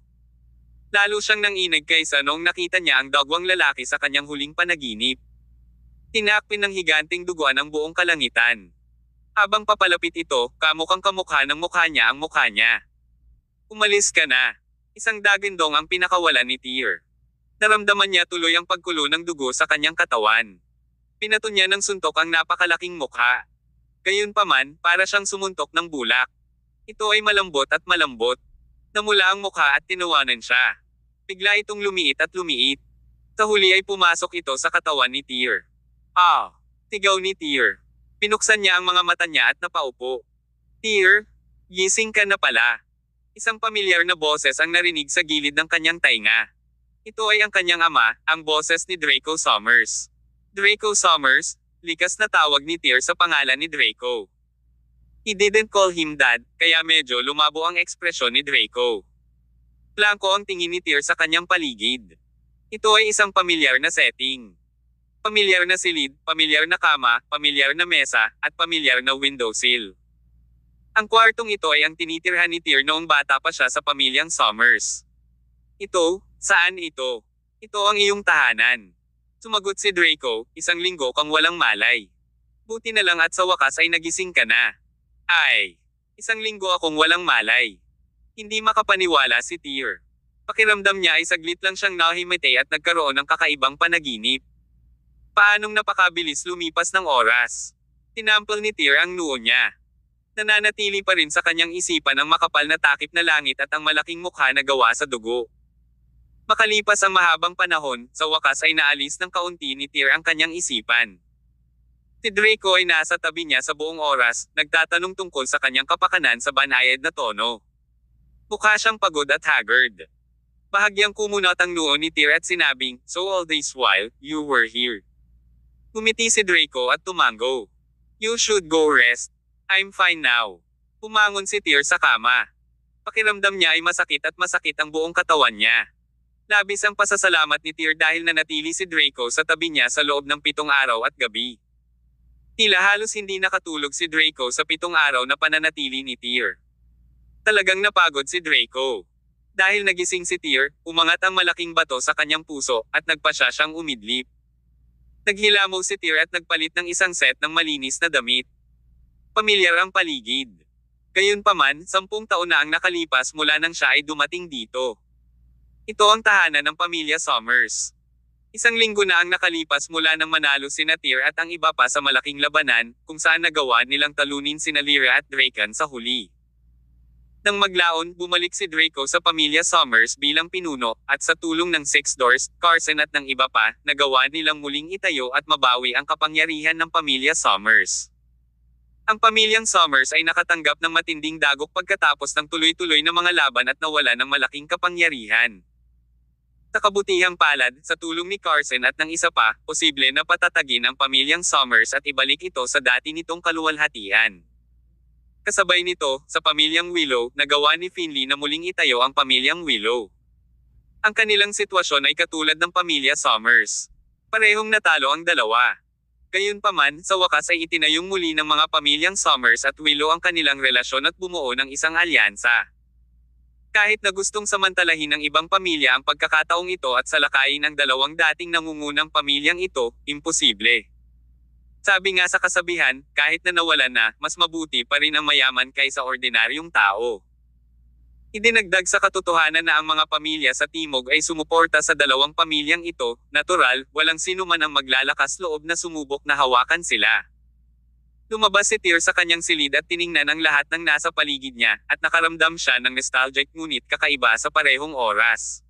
Lalo siyang nanginig kaysa noong nakita niya ang dagwang lalaki sa kanyang huling panaginip. Tinakpin ng higanting duguan ang buong kalangitan. Habang papalapit ito, kamukhang kamukha ng mukha niya ang mukha niya. Umalis ka na. Isang dagindong ang pinakawalan ni Tyr. Naramdaman niya tuloy ang pagkulo ng dugo sa kanyang katawan. Pinato niya ng suntok ang napakalaking mukha. Gayunpaman, para siyang sumuntok ng bulak. Ito ay malambot at malambot. Namula ang mukha at tinawanan siya. Bigla itong lumiit at lumiit. Sa huli ay pumasok ito sa katawan ni Tyr. Ah! Sigaw ni Tyr. Pinuksan niya ang mga mata niya at napaupo. Tyr, gising ka na pala. Isang pamilyar na boses ang narinig sa gilid ng kanyang tainga. Ito ay ang kanyang ama, ang boses ni Draco Summers. Draco Summers, likas na tawag ni Tyr sa pangalan ni Draco. He didn't call him dad, kaya medyo lumabo ang ekspresyon ni Draco. Blanko ang tingin ni Tyr sa kanyang paligid. Ito ay isang pamilyar na setting. Pamilyar na silid, pamilyar na kama, pamilyar na mesa, at pamilyar na windowsill. Ang kwartong ito ay ang tinitirhan ni Tyr noong bata pa siya sa pamilyang Summers. Ito? Saan ito? Ito ang iyong tahanan. Sumagot si Draco, isang linggo kang walang malay. Buti na lang at sa wakas ay nagising ka na. Ay, isang linggo akong walang malay. Hindi makapaniwala si Tyr. Pakiramdam niya ay saglit lang siyang nahimete at nagkaroon ng kakaibang panaginip. Paanong napakabilis lumipas ng oras? Tinampal ni Tyr ang noo niya. Nananatili pa rin sa kanyang isipan ang makapal na takip na langit at ang malaking mukha na gawa sa dugo. Makalipas ang mahabang panahon, sa wakas ay naalis ng kaunti ni Tyr ang kanyang isipan. Si Draco ay nasa tabi niya sa buong oras, nagtatanong tungkol sa kanyang kapakanan sa banayad na tono. Mukha siyang pagod at haggard. Bahagyang kumunot ang noo ni Tyr at sinabing, "So all this while, you were here." Ngumiti si Draco at tumango. "You should go rest. I'm fine now." Pumangon si Tyr sa kama. Pakiramdam niya ay masakit at masakit ang buong katawan niya. Labis ang pasasalamat ni Tyr dahil nanatili si Draco sa tabi niya sa loob ng 7 araw at gabi. Tila halos hindi nakatulog si Draco sa 7 araw na pananatili ni Tyr. Talagang napagod si Draco. Dahil nagising si Tyr, umangat ang malaking bato sa kanyang puso, at nagpasya siyang umidlip. Naghilamaw si Tyr at nagpalit ng isang set ng malinis na damit. Pamilyar ang paligid. Gayunpaman, 10 taon na ang nakalipas mula nang siya ay dumating dito. Ito ang tahanan ng pamilya Summers. Isang linggo na ang nakalipas mula nang manalo sina Tyr at ang iba pa sa malaking labanan, kung saan nagawa nilang talunin sina Lyra at Dracan sa huli. Nang maglaon, bumalik si Draco sa pamilya Summers bilang pinuno, at sa tulong ng Six Doors, Carson at ng iba pa, nagawa nilang muling itayo at mabawi ang kapangyarihan ng pamilya Summers. Ang pamilyang Summers ay nakatanggap ng matinding dagok pagkatapos ng tuloy-tuloy na mga laban at nawala ng malaking kapangyarihan. Sa kabutihang palad, sa tulong ni Carson at ng isa pa, posible na patatagin ang pamilyang Summers at ibalik ito sa dati nitong kaluwalhatian. Kasabay nito, sa pamilyang Willow, nagawa ni Finley na muling itayo ang pamilyang Willow. Ang kanilang sitwasyon ay katulad ng pamilya Summers. Parehong natalo ang dalawa. Gayunpaman, sa wakas ay itinayong muli ng mga pamilyang Summers at Willow ang kanilang relasyon at bumuo ng isang alyansa. Kahit na gustong samantalahin ng ibang pamilya ang pagkakataong ito at salakayin ang dalawang dating nangungunang pamilyang ito, imposible. Sabi nga sa kasabihan, kahit na nawalan na, mas mabuti pa rin ang mayaman kaysa ordinaryong tao. Idinagdag sa katotohanan na ang mga pamilya sa Timog ay sumuporta sa dalawang pamilyang ito, natural, walang sino man ang maglalakas loob na sumubok na hawakan sila. Lumabas si Tyr sa kanyang silid at tiningnan ang lahat ng nasa paligid niya, at nakaramdam siya ng nostalgic ngunit kakaiba sa parehong oras.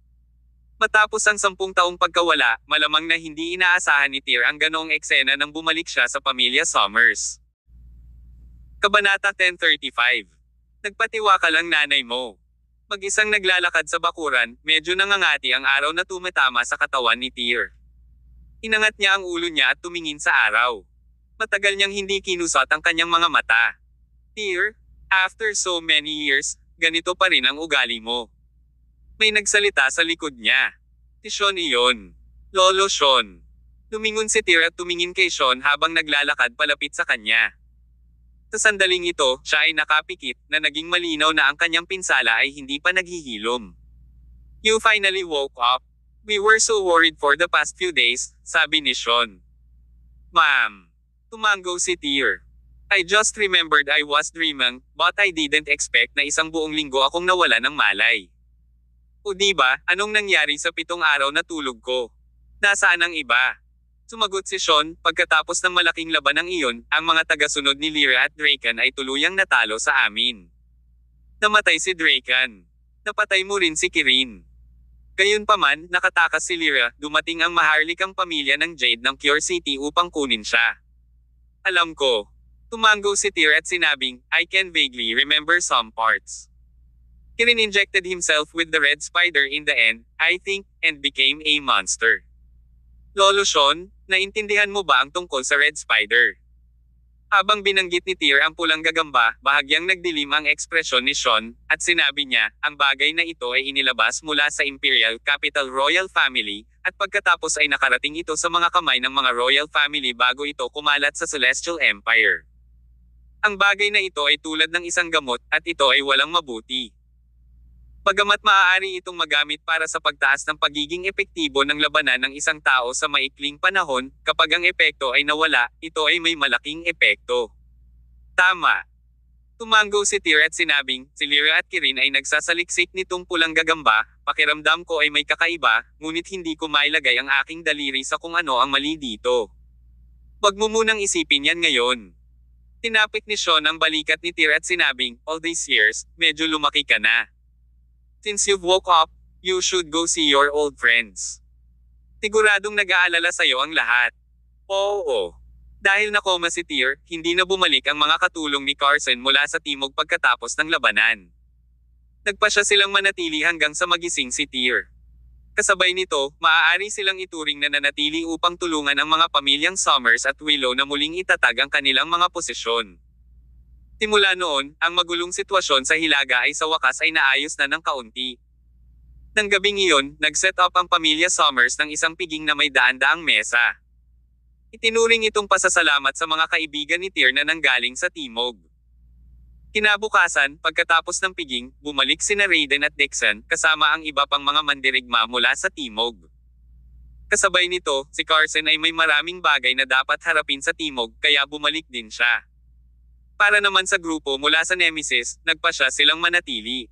Matapos ang 10 taong pagkawala, malamang na hindi inaasahan ni Tyr ang ganoong eksena nang bumalik siya sa pamilya Summers. Kabanata 1035. Nagpatiwaka lang nanay mo. Mag-isang naglalakad sa bakuran, medyo nangangati ang araw na tumatama sa katawan ni Tyr. Inangat niya ang ulo niya at tumingin sa araw. Matagal niyang hindi kinusot ang kanyang mga mata. Tyr, after so many years, ganito pa rin ang ugali mo. May nagsalita sa likod niya. Si Sean iyon. Lolo Sean. Lumingon si Tyr at tumingin kay Sean habang naglalakad palapit sa kanya. Sa sandaling ito, siya ay nakapikit na naging malinaw na ang kanyang pinsala ay hindi pa naghihilom. You finally woke up. We were so worried for the past few days, sabi ni Sean. Ma'am. Tumango si Tyr. I just remembered I was dreaming, but I didn't expect na isang buong linggo akong nawala ng malay. O diba, anong nangyari sa 7 araw na tulog ko? Nasaan ang iba? Sumagot si Sean, pagkatapos ng malaking labanang iyon, ang mga tagasunod ni Lyra at Draken ay tuluyang natalo sa amin. Namatay si Draken. Napatay mo rin si Kirin. Gayunpaman, nakatakas si Lyra, dumating ang maharlikang pamilya ng Jade ng Cure City upang kunin siya. Alam ko. Tumango si Tyr at sinabing, I can vaguely remember some parts. Kirin injected himself with the red spider in the end, I think, and became a monster. Lolo Sean, naintindihan mo ba ang tungkol sa red spider? Habang binanggit ni Tyr ang pulang gagamba, bahagyang nagdilim ang ekspresyon ni Sean, at sinabi niya, ang bagay na ito ay inilabas mula sa Imperial Capital Royal Family, at pagkatapos ay nakarating ito sa mga kamay ng mga Royal Family bago ito kumalat sa Celestial Empire. Ang bagay na ito ay tulad ng isang gamot, at ito ay walang mabuti. Bagamat maaari itong magamit para sa pagtaas ng pagiging epektibo ng labanan ng isang tao sa maikling panahon, kapag ang epekto ay nawala, ito ay may malaking epekto. Tama. Tumango si Tyr at sinabing, si Lyra at Kirin ay nagsasaliksik nitong pulang gagamba, pakiramdam ko ay may kakaiba, ngunit hindi ko mailagay ang aking daliri sa kung ano ang mali dito. Wag mo munang isipin yan ngayon. Tinapik ni Sean ang balikat ni Tyr at sinabing, all these years, medyo lumaki ka na. Since you've woke up, you should go see your old friends. Siguradong nag-aalala sa'yo ang lahat. Oo. Dahil nakoma si Tyr, hindi na bumalik ang mga katulong ni Carson mula sa timog pagkatapos ng labanan. Nagpasya silang manatili hanggang sa magising si Tyr. Kasabay nito, maaari silang ituring na nanatili upang tulungan ang mga pamilyang Summers at Willow na muling itatag ang kanilang mga posisyon. Simula noon, ang magulong sitwasyon sa Hilaga ay sa wakas ay naayos na ng kaunti. Nang gabing iyon, nag-set up ang pamilya Summers ng isang piging na may daan-daang mesa. Itinuring itong pasasalamat sa mga kaibigan ni Tyr na nanggaling sa Timog. Kinabukasan, pagkatapos ng piging, bumalik sina Raiden at Dixon kasama ang iba pang mga mandirigma mula sa Timog. Kasabay nito, si Carson ay may maraming bagay na dapat harapin sa Timog kaya bumalik din siya. Para naman sa grupo mula sa Nemesis, nagpasya silang manatili.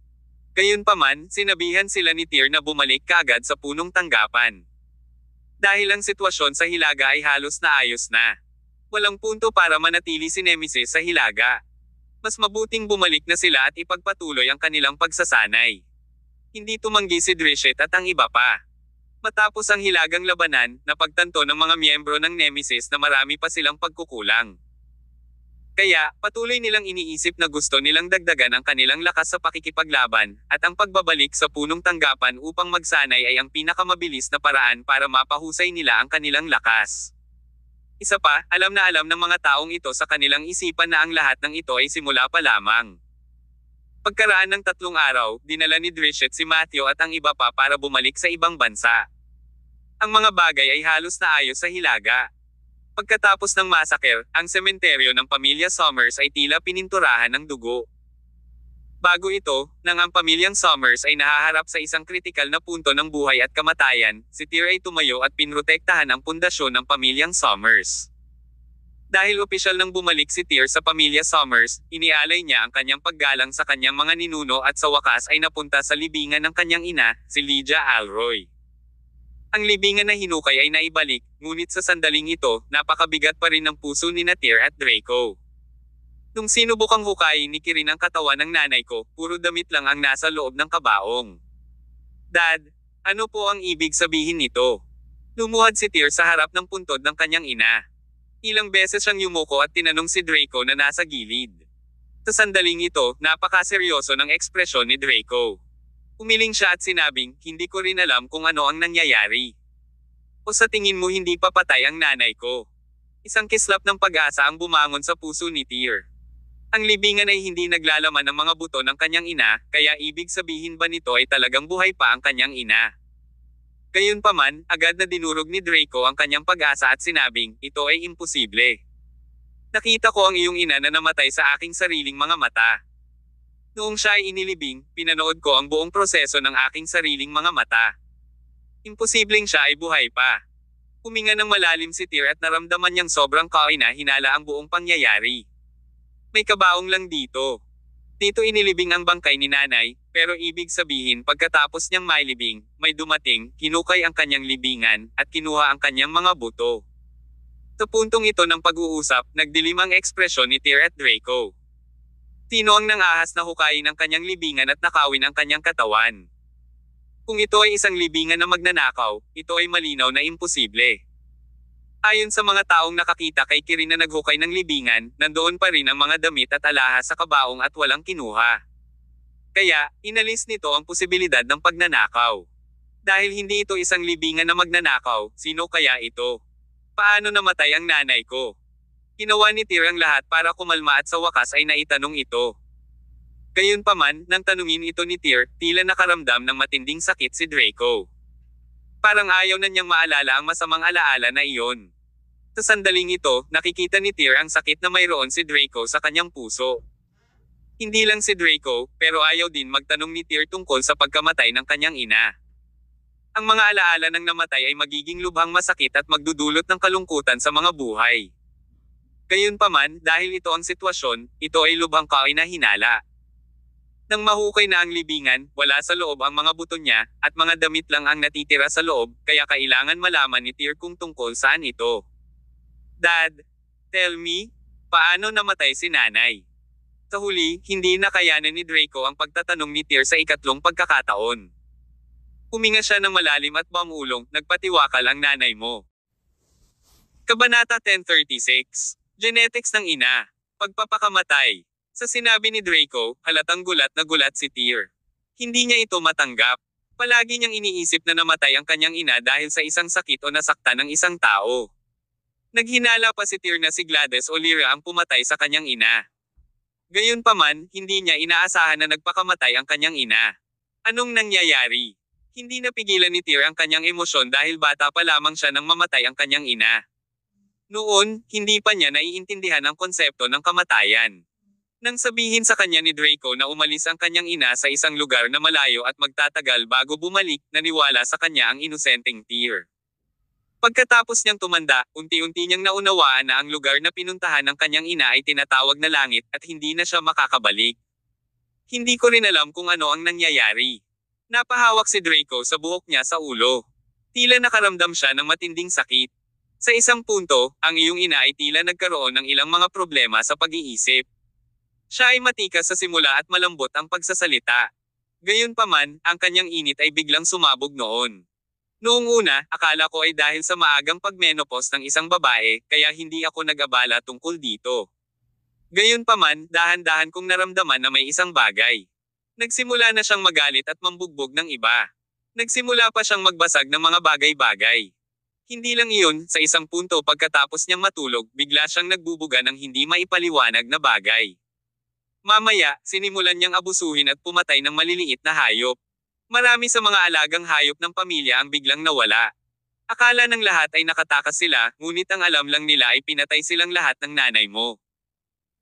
Gayunpaman, sinabihan sila ni Tyr na bumalik kaagad sa punong tanggapan. Dahil ang sitwasyon sa Hilaga ay halos naayos na. Walang punto para manatili si Nemesis sa Hilaga. Mas mabuting bumalik na sila at ipagpatuloy ang kanilang pagsasanay. Hindi tumanggi si Drishit at ang iba pa. Matapos ang hilagang labanan, napagtanto ng mga miyembro ng Nemesis na marami pa silang pagkukulang. Kaya, patuloy nilang iniisip na gusto nilang dagdagan ang kanilang lakas sa pakikipaglaban, at ang pagbabalik sa punong tanggapan upang magsanay ay ang pinakamabilis na paraan para mapahusay nila ang kanilang lakas. Isa pa, alam na alam ng mga taong ito sa kanilang isipan na ang lahat ng ito ay simula pa lamang. Pagkaraan ng 3 araw, dinala ni Drishet si Matthew at ang iba pa para bumalik sa ibang bansa. Ang mga bagay ay halos naayos sa Hilaga. Pagkatapos ng massacre, ang sementeryo ng pamilya Summers ay tila pininturahan ng dugo. Bago ito, nang ang pamilyang Summers ay nahaharap sa isang kritikal na punto ng buhay at kamatayan, si Tyr ay tumayo at pinrotektahan ang pundasyon ng pamilyang Summers. Dahil opisyal nang bumalik si Tyr sa pamilya Summers, inialay niya ang kanyang paggalang sa kanyang mga ninuno at sa wakas ay napunta sa libingan ng kanyang ina, si Lydia Alroy. Ang libingan na hinukay ay naibalik, ngunit sa sandaling ito, napakabigat pa rin ng puso ni Tyr at Draco. Nung sinubukang hukayin ni Kirin ang katawan ng nanay ko, puro damit lang ang nasa loob ng kabaong. Dad, ano po ang ibig sabihin nito? Lumuhad si Tyr sa harap ng puntod ng kanyang ina. Ilang beses siyang yumuko at tinanong si Draco na nasa gilid. Sa sandaling ito, napakaseryoso ng ekspresyon ni Draco. Umiling siya at sinabing, hindi ko rin alam kung ano ang nangyayari. O sa tingin mo hindi pa patay ang nanay ko? Isang kislap ng pag-asa ang bumangon sa puso ni Tyr. Ang libingan ay hindi naglalaman ng mga buto ng kanyang ina, kaya ibig sabihin ba nito ay talagang buhay pa ang kanyang ina? Gayunpaman, agad na dinurog ni Draco ang kanyang pag-asa at sinabing, ito ay imposible. Nakita ko ang iyong ina na namatay sa aking sariling mga mata. Noong siya ay inilibing, pinanood ko ang buong proseso ng aking sariling mga mata. Imposibleng siya ay buhay pa. Huminga ng malalim si Tyr at naramdaman niyang sobrang kahina-hinala ang buong pangyayari. May kabaong lang dito. Dito inilibing ang bangkay ni nanay, pero ibig sabihin pagkatapos niyang mailibing, may dumating, hinukay ang kanyang libingan, at kinuha ang kanyang mga buto. Sa puntong ito ng pag-uusap, nagdilim ang ekspresyon ni Tyr at Draco. Sino ang nangahas na hukayin ang kanyang libingan at nakawin ang kanyang katawan? Kung ito ay isang libingan na magnanakaw, ito ay malinaw na imposible. Ayon sa mga taong nakakita kay Kirin na naghukay ng libingan, nandoon pa rin ang mga damit at alahas sa kabaong at walang kinuha. Kaya, inalis nito ang posibilidad ng pagnanakaw. Dahil hindi ito isang libingan na magnanakaw, sino kaya ito? Paano namatay ang nanay ko? Ginawa ni Tyr ang lahat para kumalma at sa wakas ay naitanong ito. Gayunpaman, nang tanungin ito ni Tyr, tila nakaramdam ng matinding sakit si Draco. Parang ayaw na niyang maalala ang masamang alaala na iyon. Sa sandaling ito, nakikita ni Tyr ang sakit na mayroon si Draco sa kanyang puso. Hindi lang si Draco, pero ayaw din magtanong ni Tyr tungkol sa pagkamatay ng kanyang ina. Ang mga alaala ng namatay ay magiging lubhang masakit at magdudulot ng kalungkutan sa mga buhay. Gayunpaman, dahil ito ang sitwasyon, ito ay lubhang kahina-hinala. Nang mahukay na ang libingan, wala sa loob ang mga buto niya, at mga damit lang ang natitira sa loob, kaya kailangan malaman ni Tyr kung tungkol saan ito. Dad, tell me, paano namatay si nanay? Sa huli, hindi nakayanan ni Draco ang pagtatanong ni Tyr sa ikatlong pagkakataon. Huminga siya ng malalim at bumulong, nagpatiwakal ang nanay mo. Kabanata 1036. Genetics ng ina. Pagpapakamatay. Sa sinabi ni Draco, halatang gulat na gulat si Tyr. Hindi niya ito matanggap. Palagi niyang iniisip na namatay ang kanyang ina dahil sa isang sakit o nasaktan ng isang tao. Naghinala pa si Tyr na si Gladys o Lyra ang pumatay sa kanyang ina. Gayunpaman, hindi niya inaasahan na nagpakamatay ang kanyang ina. Anong nangyayari? Hindi napigilan ni Tyr ang kanyang emosyon dahil bata pa lamang siya nang mamatay ang kanyang ina. Noon, hindi pa niya naiintindihan ang konsepto ng kamatayan. Nang sabihin sa kanya ni Draco na umalis ang kanyang ina sa isang lugar na malayo at magtatagal bago bumalik, naniwala sa kanya ang inosenteng Tyr. Pagkatapos niyang tumanda, unti-unti niyang naunawaan na ang lugar na pinuntahan ng kanyang ina ay tinatawag na langit at hindi na siya makakabalik. Hindi ko rin alam kung ano ang nangyayari. Napahawak si Draco sa buhok niya sa ulo. Tila nakaramdam siya ng matinding sakit. Sa isang punto, ang iyong ina ay tila nagkaroon ng ilang mga problema sa pag-iisip. Siya ay matikas sa simula at malambot ang pagsasalita. Gayunpaman, ang kanyang init ay biglang sumabog noon. Noong una, akala ko ay dahil sa maagang pagmenopause ng isang babae, kaya hindi ako nag-abala tungkol dito. Gayunpaman, dahan-dahan kong naramdaman na may isang bagay. Nagsimula na siyang magalit at mambugbog ng iba. Nagsimula pa siyang magbasag ng mga bagay-bagay. Hindi lang iyon, sa isang punto pagkatapos niyang matulog, bigla siyang nagbubuga ng hindi maipaliwanag na bagay. Mamaya, sinimulan niyang abusuhin at pumatay ng maliliit na hayop. Marami sa mga alagang hayop ng pamilya ang biglang nawala. Akala ng lahat ay nakatakas sila, ngunit ang alam lang nila ay pinatay silang lahat ng nanay mo.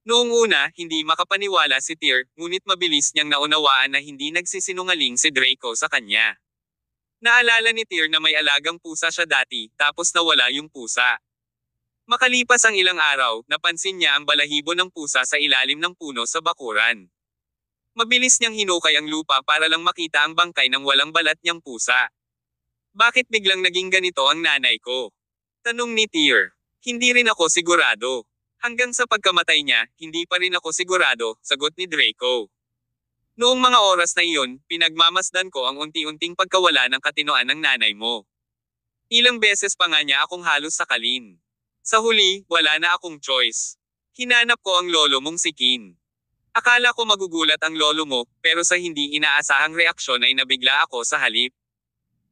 Noong una, hindi makapaniwala si Tyr, ngunit mabilis niyang naunawaan na hindi nagsisinungaling si Draco sa kanya. Naalala ni Tyr na may alagang pusa siya dati, tapos nawala yung pusa. Makalipas ang ilang araw, napansin niya ang balahibo ng pusa sa ilalim ng puno sa bakuran. Mabilis niyang hinukay ang lupa para lang makita ang bangkay ng walang balat niyang pusa. Bakit biglang naging ganito ang nanay ko? Tanong ni Tyr. Hindi rin ako sigurado. Hanggang sa pagkamatay niya, hindi pa rin ako sigurado, sagot ni Draco. Noong mga oras na iyon, pinagmamasdan ko ang unti-unting pagkawala ng katinoan ng nanay mo. Ilang beses pa nga niya akong halos sakalin. Sa huli, wala na akong choice. Hinanap ko ang lolo mong si Kin. Akala ko magugulat ang lolo mo, pero sa hindi inaasahang reaksyon ay nabigla ako sa halip.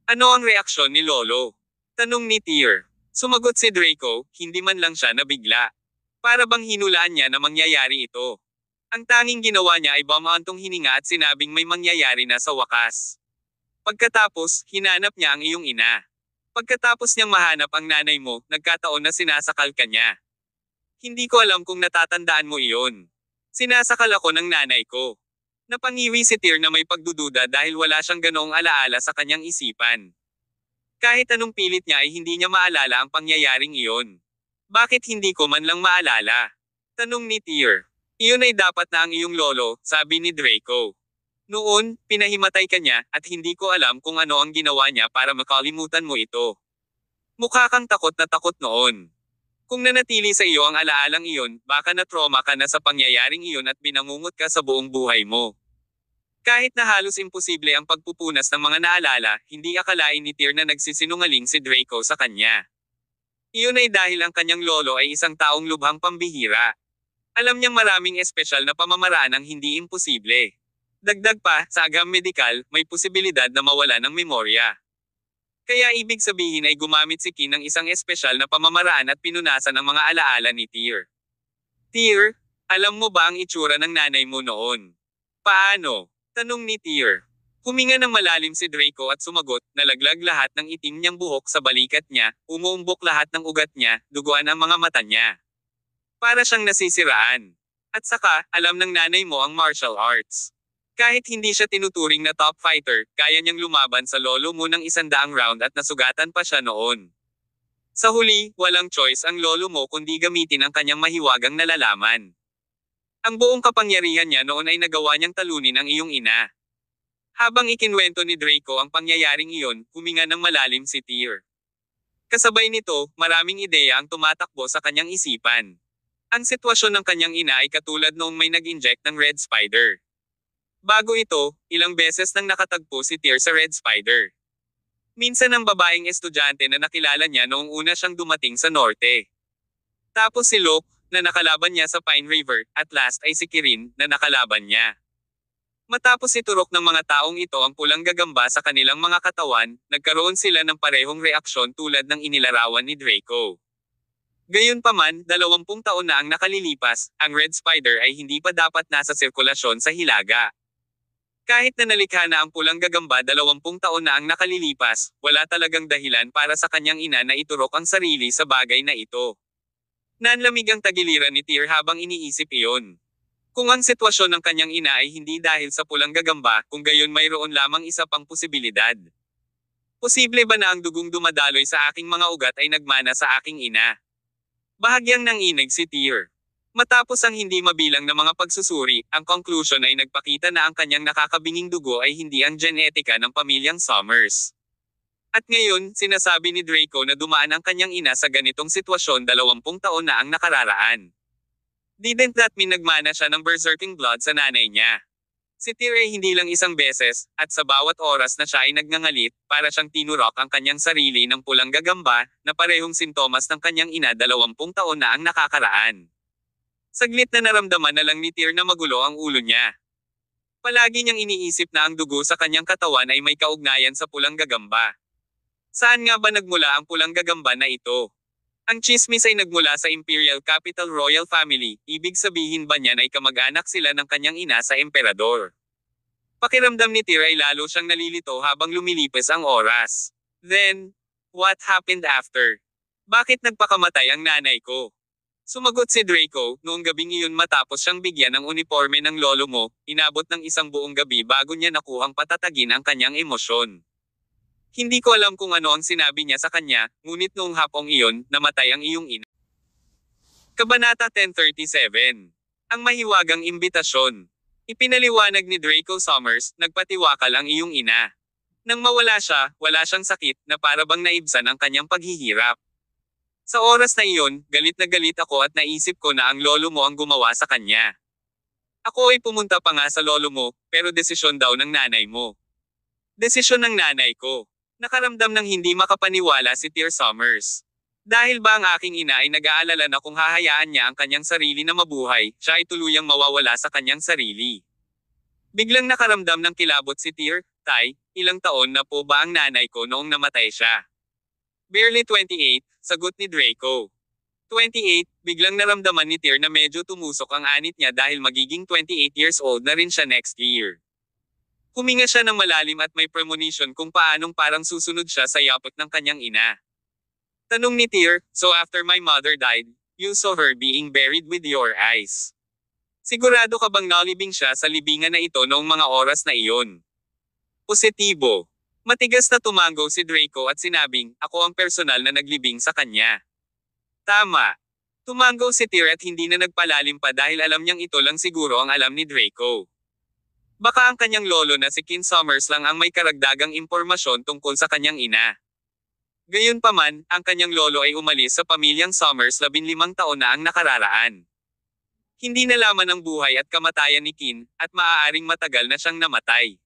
Ano ang reaksyon ni lolo? Tanong ni Tyr. Sumagot si Draco, hindi man lang siya nabigla. Para bang hinulaan niya na mangyayari ito. Ang tanging ginawa niya ay bumantong hininga at sinabing may mangyayari na sa wakas. Pagkatapos, hinanap niya ang iyong ina. Pagkatapos niyang mahanap ang nanay mo, nagkataon na sinasakal ka niya. Hindi ko alam kung natatandaan mo iyon. Sinasakal ako ng nanay ko. Napangiwi si Tyr na may pagdududa dahil wala siyang ganoong alaala sa kanyang isipan. Kahit anong pilit niya ay hindi niya maalala ang pangyayaring iyon. Bakit hindi ko man lang maalala? Tanong ni Tyr. Iyon ay dapat na ang iyong lolo, sabi ni Draco. Noon, pinahimatay ka niya, at hindi ko alam kung ano ang ginawa niya para makalimutan mo ito. Mukha kang takot na takot noon. Kung nanatili sa iyo ang alaalang iyon, baka na-trauma ka na sa pangyayaring iyon at binangungot ka sa buong buhay mo. Kahit na halos imposible ang pagpupunas ng mga naalala, hindi akalain ni Tyr na nagsisinungaling si Draco sa kanya. Iyon ay dahil ang kanyang lolo ay isang taong lubhang pambihira. Alam niyang maraming espesyal na pamamaraan ang hindi imposible. Dagdag pa, sa agam medikal, may posibilidad na mawala ng memorya. Kaya ibig sabihin ay gumamit si Kin ng isang espesyal na pamamaraan at pinunasan ang mga alaala ni Tyr. Tyr, alam mo ba ang itsura ng nanay mo noon? Paano? Tanong ni Tyr. Huminga ng malalim si Draco at sumagot, nalaglag lahat ng itim niyang buhok sa balikat niya, umuumbok lahat ng ugat niya, duguan ang mga mata niya. Para siyang nasisiraan. At saka, alam ng nanay mo ang martial arts. Kahit hindi siya tinuturing na top fighter, kaya niyang lumaban sa lolo mo ng 100 round at nasugatan pa siya noon. Sa huli, walang choice ang lolo mo kundi gamitin ang kanyang mahiwagang nalalaman. Ang buong kapangyarihan niya noon ay nagawa niyang talunin ang iyong ina. Habang ikinwento ni Draco ang pangyayaring iyon, huminga ng malalim si Tyr. Kasabay nito, maraming ideya ang tumatakbo sa kanyang isipan. Ang sitwasyon ng kanyang ina ay katulad noong may nag-inject ng Red Spider. Bago ito, ilang beses nang nakatagpo si Tyr sa Red Spider. Minsan ang babaeng estudyante na nakilala niya noong una siyang dumating sa norte. Tapos si Locke, na nakalaban niya sa Pine River, at last ay si Kirin, na nakalaban niya. Matapos iturok ng mga taong ito ang pulang gagamba sa kanilang mga katawan, nagkaroon sila ng parehong reaksyon tulad ng inilarawan ni Draco. Gayunpaman, 20 taon na ang nakalilipas, ang Red Spider ay hindi pa dapat nasa sirkulasyon sa Hilaga. Kahit na nalikha na ang pulang gagamba 20 taon na ang nakalilipas, wala talagang dahilan para sa kanyang ina na iturok ang sarili sa bagay na ito. Nanlamig ang tagiliran ni Tyr habang iniisip iyon. Kung ang sitwasyon ng kanyang ina ay hindi dahil sa pulang gagamba, kung gayon mayroon lamang isa pang posibilidad. Posible ba na ang dugong dumadaloy sa aking mga ugat ay nagmana sa aking ina? Bahagyang nanginig si Tyr. Matapos ang hindi mabilang na mga pagsusuri, ang conclusion ay nagpakita na ang kanyang nakakabinging dugo ay hindi ang genetika ng pamilyang Summers. At ngayon, sinasabi ni Draco na dumaan ang kanyang ina sa ganitong sitwasyon 20 taon na ang nakararaan. Didn't that mean nagmana siya ng berserking blood sa nanay niya? Si Tyr ay hindi lang isang beses, at sa bawat oras na siya ay nagngangalit, para siyang tinurok ang kanyang sarili ng pulang gagamba, na parehong sintomas ng kanyang ina 20 taon na ang nakakaraan. Saglit na naramdaman na lang ni Tyr na magulo ang ulo niya. Palagi niyang iniisip na ang dugo sa kanyang katawan ay may kaugnayan sa pulang gagamba. Saan nga ba nagmula ang pulang gagamba na ito? Ang tsismis ay nagmula sa Imperial Capital Royal Family, ibig sabihin ba niyan ay kamag-anak sila ng kanyang ina sa emperador? Pakiramdam ni Tyr ay lalo siyang nalilito habang lumilipas ang oras. Then, what happened after? Bakit nagpakamatay ang nanay ko? Sumagot si Draco, noong gabing iyon matapos siyang bigyan ng uniforme ng lolo mo, inabot ng isang buong gabi bago niya nakuhang patatagin ang kanyang emosyon. Hindi ko alam kung ano ang sinabi niya sa kanya, ngunit noong hapong iyon, namatay ang iyong ina. Kabanata 1037. Ang mahiwagang imbitasyon. Ipinaliwanag ni Draco Summers, nagpatiwakal ang iyong ina. Nang mawala siya, wala siyang sakit, na parabang naibsan ang kanyang paghihirap. Sa oras na iyon, galit na galit ako at naisip ko na ang lolo mo ang gumawa sa kanya. Ako ay pumunta pa nga sa lolo mo, pero desisyon daw ng nanay mo. Desisyon ng nanay ko. Nakaramdam ng hindi makapaniwala si Tyr Summers. Dahil ba ang aking ina ay nag-aalala na kung hahayaan niya ang kanyang sarili na mabuhay, siya ay tuluyang mawawala sa kanyang sarili. Biglang nakaramdam ng kilabot si Tyr. Tay, ilang taon na po ba ang nanay ko noong namatay siya? Barely 28, sagot ni Draco. 28, biglang naramdaman ni Tyr na medyo tumusok ang anit niya dahil magiging 28 years old na rin siya next year. Huminga siya ng malalim at may premonition kung paanong parang susunod siya sa yapot ng kanyang ina. Tanong ni Tyr, so after my mother died, you saw her being buried with your eyes. Sigurado ka bang nalibing siya sa libingan na ito noong mga oras na iyon? Positibo. Matigas na tumango si Draco at sinabing, ako ang personal na naglibing sa kanya. Tama. Tumango si Tyr at hindi na nagpalalim pa dahil alam niyang ito lang siguro ang alam ni Draco. Baka ang kanyang lolo na si King Summers lang ang may karagdagang impormasyon tungkol sa kanyang ina. Gayunpaman, ang kanyang lolo ay umalis sa pamilyang Summers 15 taon na ang nakararaan. Hindi nalaman ang buhay at kamatayan ni Kin, at maaaring matagal na siyang namatay.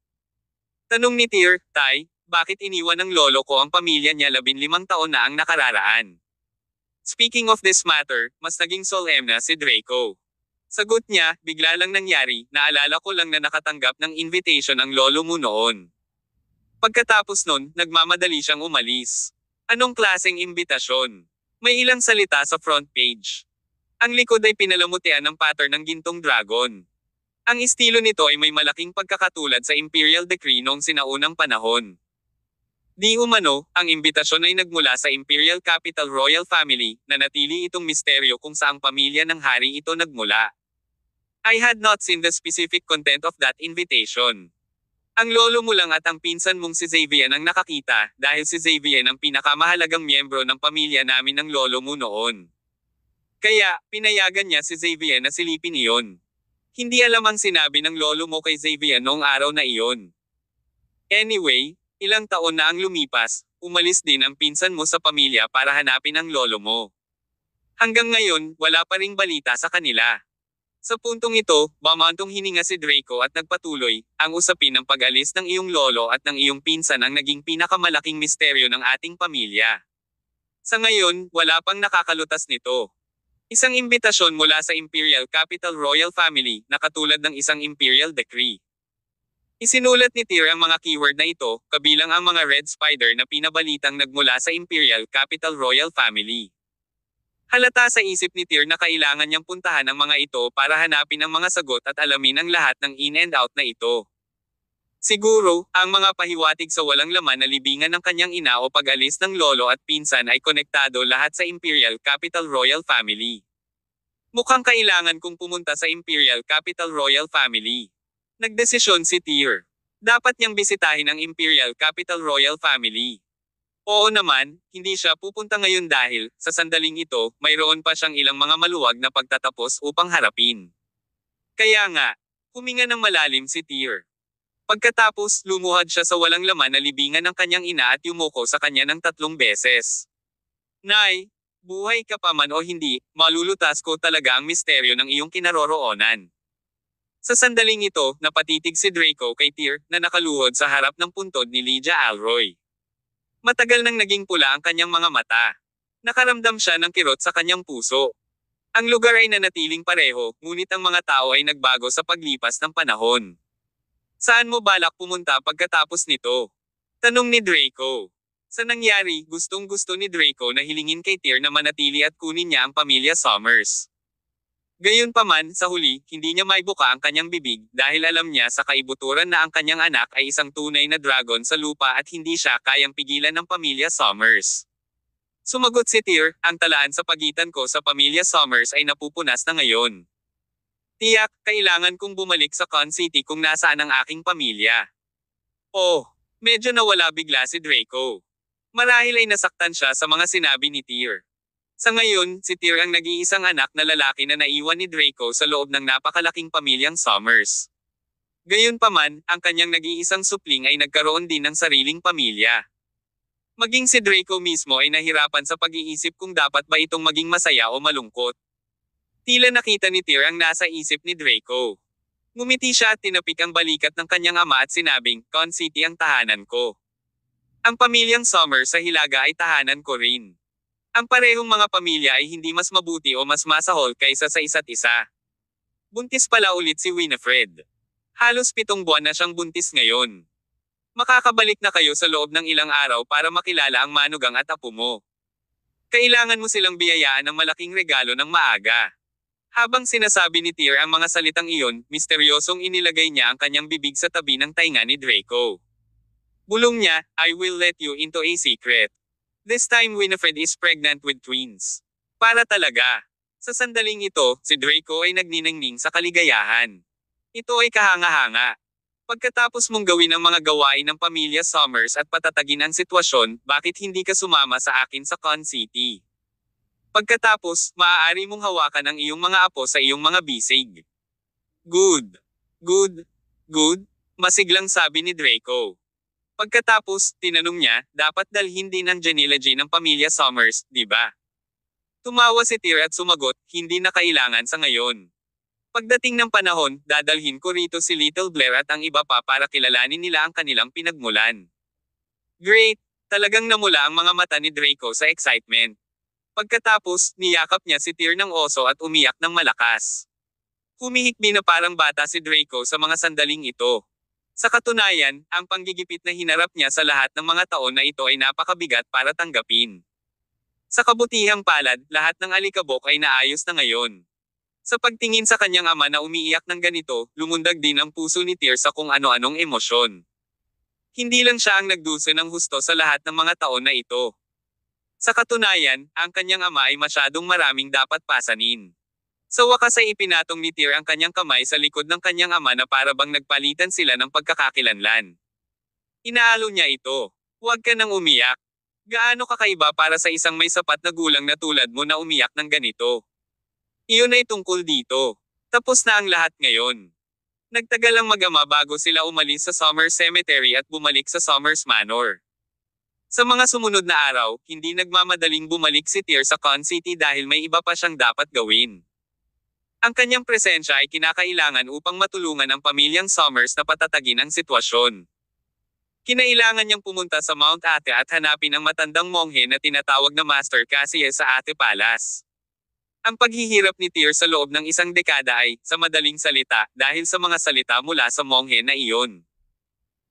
Tanong ni Tyr, Tay, bakit iniwan ng lolo ko ang pamilya niya 15 taon na ang nakararaan? Speaking of this matter, mas naging solemn na si Draco. Sagot niya, bigla lang nangyari, naalala ko lang na nakatanggap ng invitation ang lolo mo noon. Pagkatapos nun, nagmamadali siyang umalis. Anong klaseng imbitasyon? May ilang salita sa front page. Ang likod ay pinalamutian ng pattern ng gintong dragon. Ang estilo nito ay may malaking pagkakatulad sa Imperial Decree noong sinaunang panahon. Di umano, ang imbitasyon ay nagmula sa Imperial Capital Royal Family, na natili itong misteryo kung saang pamilya ng hari ito nagmula. I had not seen the specific content of that invitation. Ang lolo mo lang at ang pinsan mong si Xavier ang nakakita, dahil si Xavier ang pinakamahalagang miyembro ng pamilya namin ng lolo mo noon. Kaya, pinayagan niya si Xavier na silipin iyon. Hindi alam ang sinabi ng lolo mo kay Xavier noong araw na iyon. Anyway, ilang taon na ang lumipas, umalis din ang pinsan mo sa pamilya para hanapin ang lolo mo. Hanggang ngayon, wala pa ring balita sa kanila. Sa puntong ito, bamantong hininga si Draco at nagpatuloy, ang usapin ng pag-alis ng iyong lolo at ng iyong pinsan ang naging pinakamalaking misteryo ng ating pamilya. Sa ngayon, wala pang nakakalutas nito. Isang imbitasyon mula sa Imperial Capital Royal Family, na katulad ng isang Imperial Decree. Isinulat ni Tyr ang mga keyword na ito, kabilang ang mga Red Spider na pinabalitang nagmula sa Imperial Capital Royal Family. Halata sa isip ni Tyr na kailangan niyang puntahan ang mga ito para hanapin ang mga sagot at alamin ang lahat ng in and out na ito. Siguro, ang mga pahiwatig sa walang laman na libingan ng kanyang ina o pag-alis ng lolo at pinsan ay konektado lahat sa Imperial Capital Royal Family. Mukhang kailangan kong pumunta sa Imperial Capital Royal Family. Nagdesisyon si Tyr. Dapat niyang bisitahin ang Imperial Capital Royal Family. Oo naman, hindi siya pupunta ngayon dahil, sa sandaling ito, mayroon pa siyang ilang mga maluwag na pagtatapos upang harapin. Kaya nga, huminga ng malalim si Tyr. Pagkatapos, lumuhad siya sa walang laman na libingan ng kanyang ina at yumuko sa kanya ng 3 beses. Nay, buhay ka pa man o hindi, malulutas ko talaga ang misteryo ng iyong kinaroroonan. Sa sandaling ito, napatitig si Draco kay Tyr, na nakaluhod sa harap ng puntod ni Lydia Alroy. Matagal nang naging pula ang kanyang mga mata. Nakaramdam siya ng kirot sa kanyang puso. Ang lugar ay nanatiling pareho, ngunit ang mga tao ay nagbago sa paglipas ng panahon. Saan mo balak pumunta pagkatapos nito? Tanong ni Draco. Sa nangyari, gustong-gusto ni Draco na hilingin kay Tyr na manatili at kunin niya ang pamilya Summers. Gayunpaman, sa huli, hindi niya maibuka ang kanyang bibig dahil alam niya sa kaibuturan na ang kanyang anak ay isang tunay na dragon sa lupa at hindi siya kayang pigilan ng pamilya Summers. Sumagot si Tyr, ang talaan sa pagitan ko sa pamilya Summers ay napupunas na ngayon. Tiyak, kailangan kong bumalik sa Con City kung nasaan ang aking pamilya. Oh, medyo nawala bigla si Draco. Marahil ay nasaktan siya sa mga sinabi ni Tyr. Sa ngayon, si Tyr ang nag-iisang anak na lalaki na naiwan ni Draco sa loob ng napakalaking pamilyang Summers. Gayunpaman, ang kanyang nag-iisang supling ay nagkaroon din ng sariling pamilya. Maging si Draco mismo ay nahirapan sa pag-iisip kung dapat ba itong maging masaya o malungkot. Tila nakita ni Tyr ang nasa isip ni Draco. Ngumiti siya at tinapik ang balikat ng kanyang ama at sinabing, Con City ang tahanan ko. Ang pamilyang Summers sa Hilaga ay tahanan ko rin. Ang parehong mga pamilya ay hindi mas mabuti o mas masahol kaysa sa isa't isa. Buntis pala ulit si Winifred. Halos 7 buwan na siyang buntis ngayon. Makakabalik na kayo sa loob ng ilang araw para makilala ang manugang at apo mo. Kailangan mo silang biyayaan ng malaking regalo ng maaga. Habang sinasabi ni Tyr ang mga salitang iyon, misteryosong inilagay niya ang kanyang bibig sa tabi ng tainga ni Draco. Bulong niya, I will let you into a secret. This time Winifred is pregnant with twins. Para talaga. Sa sandaling ito, si Draco ay nagniningning sa kaligayahan. Ito ay kahanga-hanga. Pagkatapos mong gawin ang mga gawain ng pamilya Summers at patatagin ang sitwasyon, bakit hindi ka sumama sa akin sa Con City? Pagkatapos, maaari mong hawakan ang iyong mga apo sa iyong mga bisig. Good. Good. Good. Masiglang sabi ni Draco. Pagkatapos, tinanong niya, dapat dalhin din ang genealogy ng pamilya Summers, di ba? Tumawa si Tyr at sumagot, hindi na kailangan sa ngayon. Pagdating ng panahon, dadalhin ko rito si Little Blair at ang iba pa para kilalanin nila ang kanilang pinagmulan. Great! Talagang namula ang mga mata ni Draco sa excitement. Pagkatapos, niyakap niya si Tyr ng oso at umiyak ng malakas. Humihikbi na parang bata si Draco sa mga sandaling ito. Sa katunayan, ang panggigipit na hinarap niya sa lahat ng mga taon na ito ay napakabigat para tanggapin. Sa kabutihang palad, lahat ng alikabok ay naayos na ngayon. Sa pagtingin sa kanyang ama na umiiyak ng ganito, lumundag din ang puso ni Tyr sa kung ano-anong emosyon. Hindi lang siya ang nagduso ng husto sa lahat ng mga taon na ito. Sa katunayan, ang kanyang ama ay masyadong maraming dapat pasanin. Sa wakas ay ipinatong ni Tyr ang kanyang kamay sa likod ng kanyang ama na para bang nagpalitan sila ng pagkakakilanlan. Inaalo niya ito. Huwag ka nang umiyak. Gaano kakaiba para sa isang may sapat na gulang na tulad mo na umiyak ng ganito? Iyon ay tungkol dito. Tapos na ang lahat ngayon. Nagtagal ang mag-ama bago sila umalis sa Summers Cemetery at bumalik sa Summers Manor. Sa mga sumunod na araw, hindi nagmamadaling bumalik si Tyr sa Con City dahil may iba pa siyang dapat gawin. Ang kanyang presensya ay kinakailangan upang matulungan ang pamilyang Summers na patatagin ang sitwasyon. Kinailangan niyang pumunta sa Mount Ate at hanapin ang matandang monghe na tinatawag na Master Cassius sa Ate Palace. Ang paghihirap ni Tyr sa loob ng isang dekada ay, sa madaling salita, dahil sa mga salita mula sa monghe na iyon.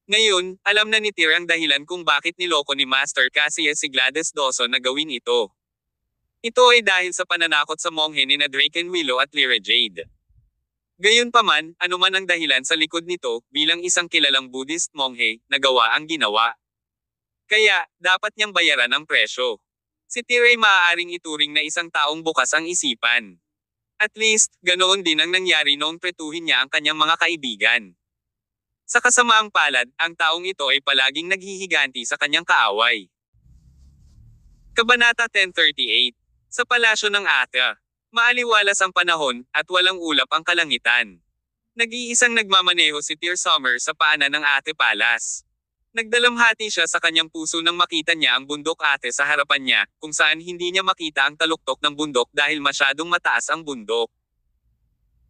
Ngayon, alam na ni Tyr ang dahilan kung bakit niloko ni Master Cassius si Gladys Dawson na gawin ito. Ito ay dahil sa pananakot sa monghe ni na Drakenwillow at Lyra Jade. Gayunpaman, anuman ang dahilan sa likod nito, bilang isang kilalang Buddhist monghe, nagawa ang ginawa. Kaya, dapat niyang bayaran ang presyo. Si Tyr ay maaaring ituring na isang taong bukas ang isipan. At least, ganoon din ang nangyari noong pretuhin niya ang kanyang mga kaibigan. Sa kasamaang palad, ang taong ito ay palaging naghihiganti sa kanyang kaaway. Kabanata 1038. Sa palasyo ng Ate. Maaliwalas ang panahon, at walang ulap ang kalangitan. Nag-iisang nagmamaneho si Tyr Summers sa paanan ng Ate Palace. Nagdalamhati siya sa kanyang puso nang makita niya ang bundok Ate sa harapan niya, kung saan hindi niya makita ang taluktok ng bundok dahil masyadong mataas ang bundok.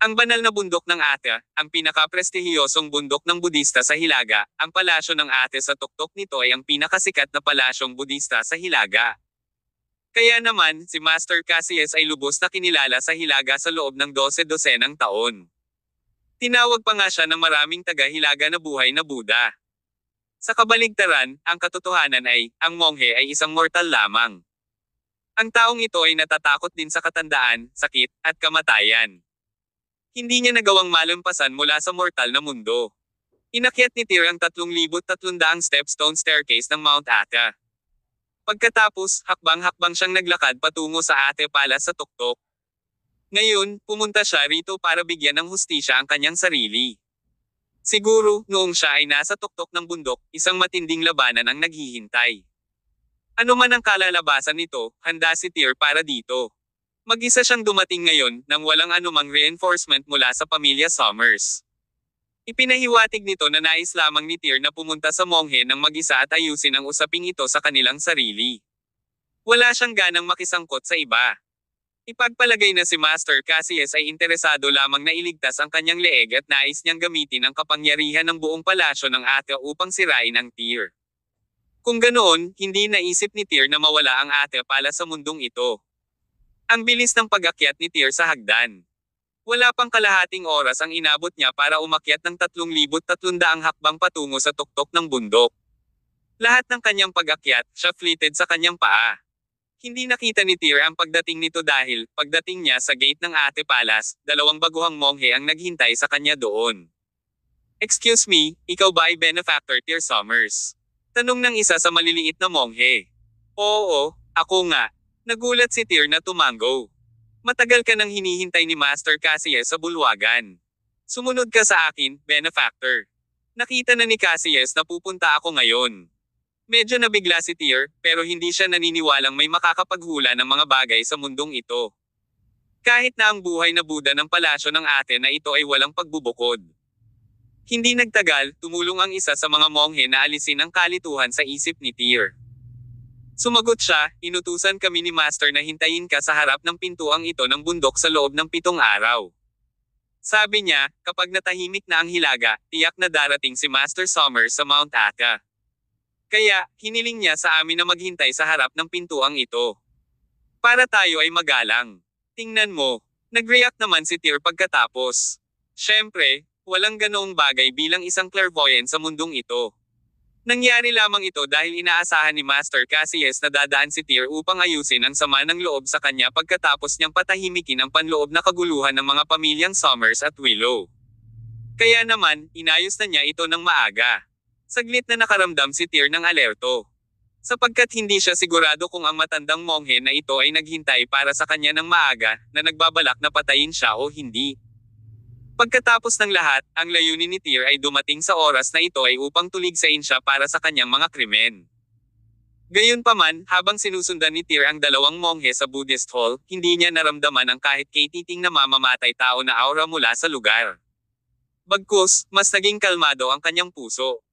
Ang banal na bundok ng Ate, ang pinakaprestihiyosong bundok ng Budista sa Hilaga, ang palasyo ng Ate sa tuktok nito ay ang pinakasikat na palasyong Budista sa Hilaga. Kaya naman, si Master Cassius ay lubos na kinilala sa Hilaga sa loob ng 12 taon. Tinawag pa nga siya ng maraming taga-Hilaga na buhay na Buddha. Sa kabaligtaran, ang katotohanan ay, ang monghe ay isang mortal lamang. Ang taong ito ay natatakot din sa katandaan, sakit, at kamatayan. Hindi niya nagawang malampasan mula sa mortal na mundo. Inakyat ni Tyr ang 3,300 stepstone staircase ng Mount Ata. Pagkatapos, hakbang-hakbang siyang naglakad patungo sa Ate Palace sa tuktok. Ngayon, pumunta siya rito para bigyan ng hustisya ang kanyang sarili. Siguro, noong siya ay nasa tuktok ng bundok, isang matinding labanan ang naghihintay. Ano man ang kalalabasan nito, handa si Tyr para dito. Mag-isa siyang dumating ngayon, nang walang anumang reinforcement mula sa pamilya Summers. Ipinahiwatig nito na nais lamang ni Tyr na pumunta sa monghe ng mag-isa at ayusin ang usaping ito sa kanilang sarili. Wala siyang ganang makisangkot sa iba. Ipagpalagay na si Master Cassius ay interesado lamang na iligtas ang kanyang leeg at nais niyang gamitin ang kapangyarihan ng buong palasyo ng Ate upang sirain ang Tyr. Kung ganoon, hindi naisip ni Tyr na mawala ang Ate pala sa mundong ito. Ang bilis ng pag-akyat ni Tyr sa hagdan. Wala pang kalahating oras ang inabot niya para umakyat ng 3,300 hakbang patungo sa tuktok ng bundok. Lahat ng kanyang pag-akyat, siya fleeted sa kanyang paa. Hindi nakita ni Tyr ang pagdating nito dahil, pagdating niya sa gate ng Ate Palace, 2 baguhang monghe ang naghintay sa kanya doon. "Excuse me, ikaw ba ay benefactor Tyr Summers?" Tanong ng isa sa maliliit na monghe. "Oo, ako nga." Nagulat si Tyr na tumango. "Matagal ka nang hinihintay ni Master Cassius sa bulwagan. Sumunod ka sa akin, benefactor. Nakita na ni Cassius na pupunta ako ngayon." Medyo nabigla si Tyr, pero hindi siya naniniwalang may makakapaghula ng mga bagay sa mundong ito. Kahit na ang buhay na Buddha ng palasyo ng Ate na ito ay walang pagbubukod. Hindi nagtagal, tumulong ang isa sa mga monghe na alisin ang kalituhan sa isip ni Tyr. Sumagot siya, "Inutusan kami ni Master na hintayin ka sa harap ng pintuang ito ng bundok sa loob ng 7 araw. Sabi niya, kapag natahimik na ang hilaga, tiyak na darating si Master Summers sa Mount Ata. Kaya, hiniling niya sa amin na maghintay sa harap ng pintuang ito. Para tayo ay magalang. Tingnan mo." Nag-react naman si Tyr pagkatapos. Siyempre, walang ganoong bagay bilang isang clairvoyant sa mundong ito. Nangyari lamang ito dahil inaasahan ni Master Cassius na dadaan si Tyr upang ayusin ang sama ng loob sa kanya pagkatapos niyang patahimikin ang panloob na kaguluhan ng mga pamilyang Summers at Willow. Kaya naman, inayos na niya ito ng maaga. Saglit na nakaramdam si Tyr ng alerto. Sapagkat hindi siya sigurado kung ang matandang monghe na ito ay naghintay para sa kanya ng maaga, na nagbabalak na patayin siya o hindi. Pagkatapos ng lahat, ang layunin ni Tyr ay dumating sa oras na ito ay upang tuligsain siya para sa kanyang mga krimen. Gayunpaman, habang sinusundan ni Tyr ang 2 monghe sa Buddhist Hall, hindi niya naramdaman ang kahit katiting na mamamatay tao na aura mula sa lugar. Bagkus, mas naging kalmado ang kanyang puso.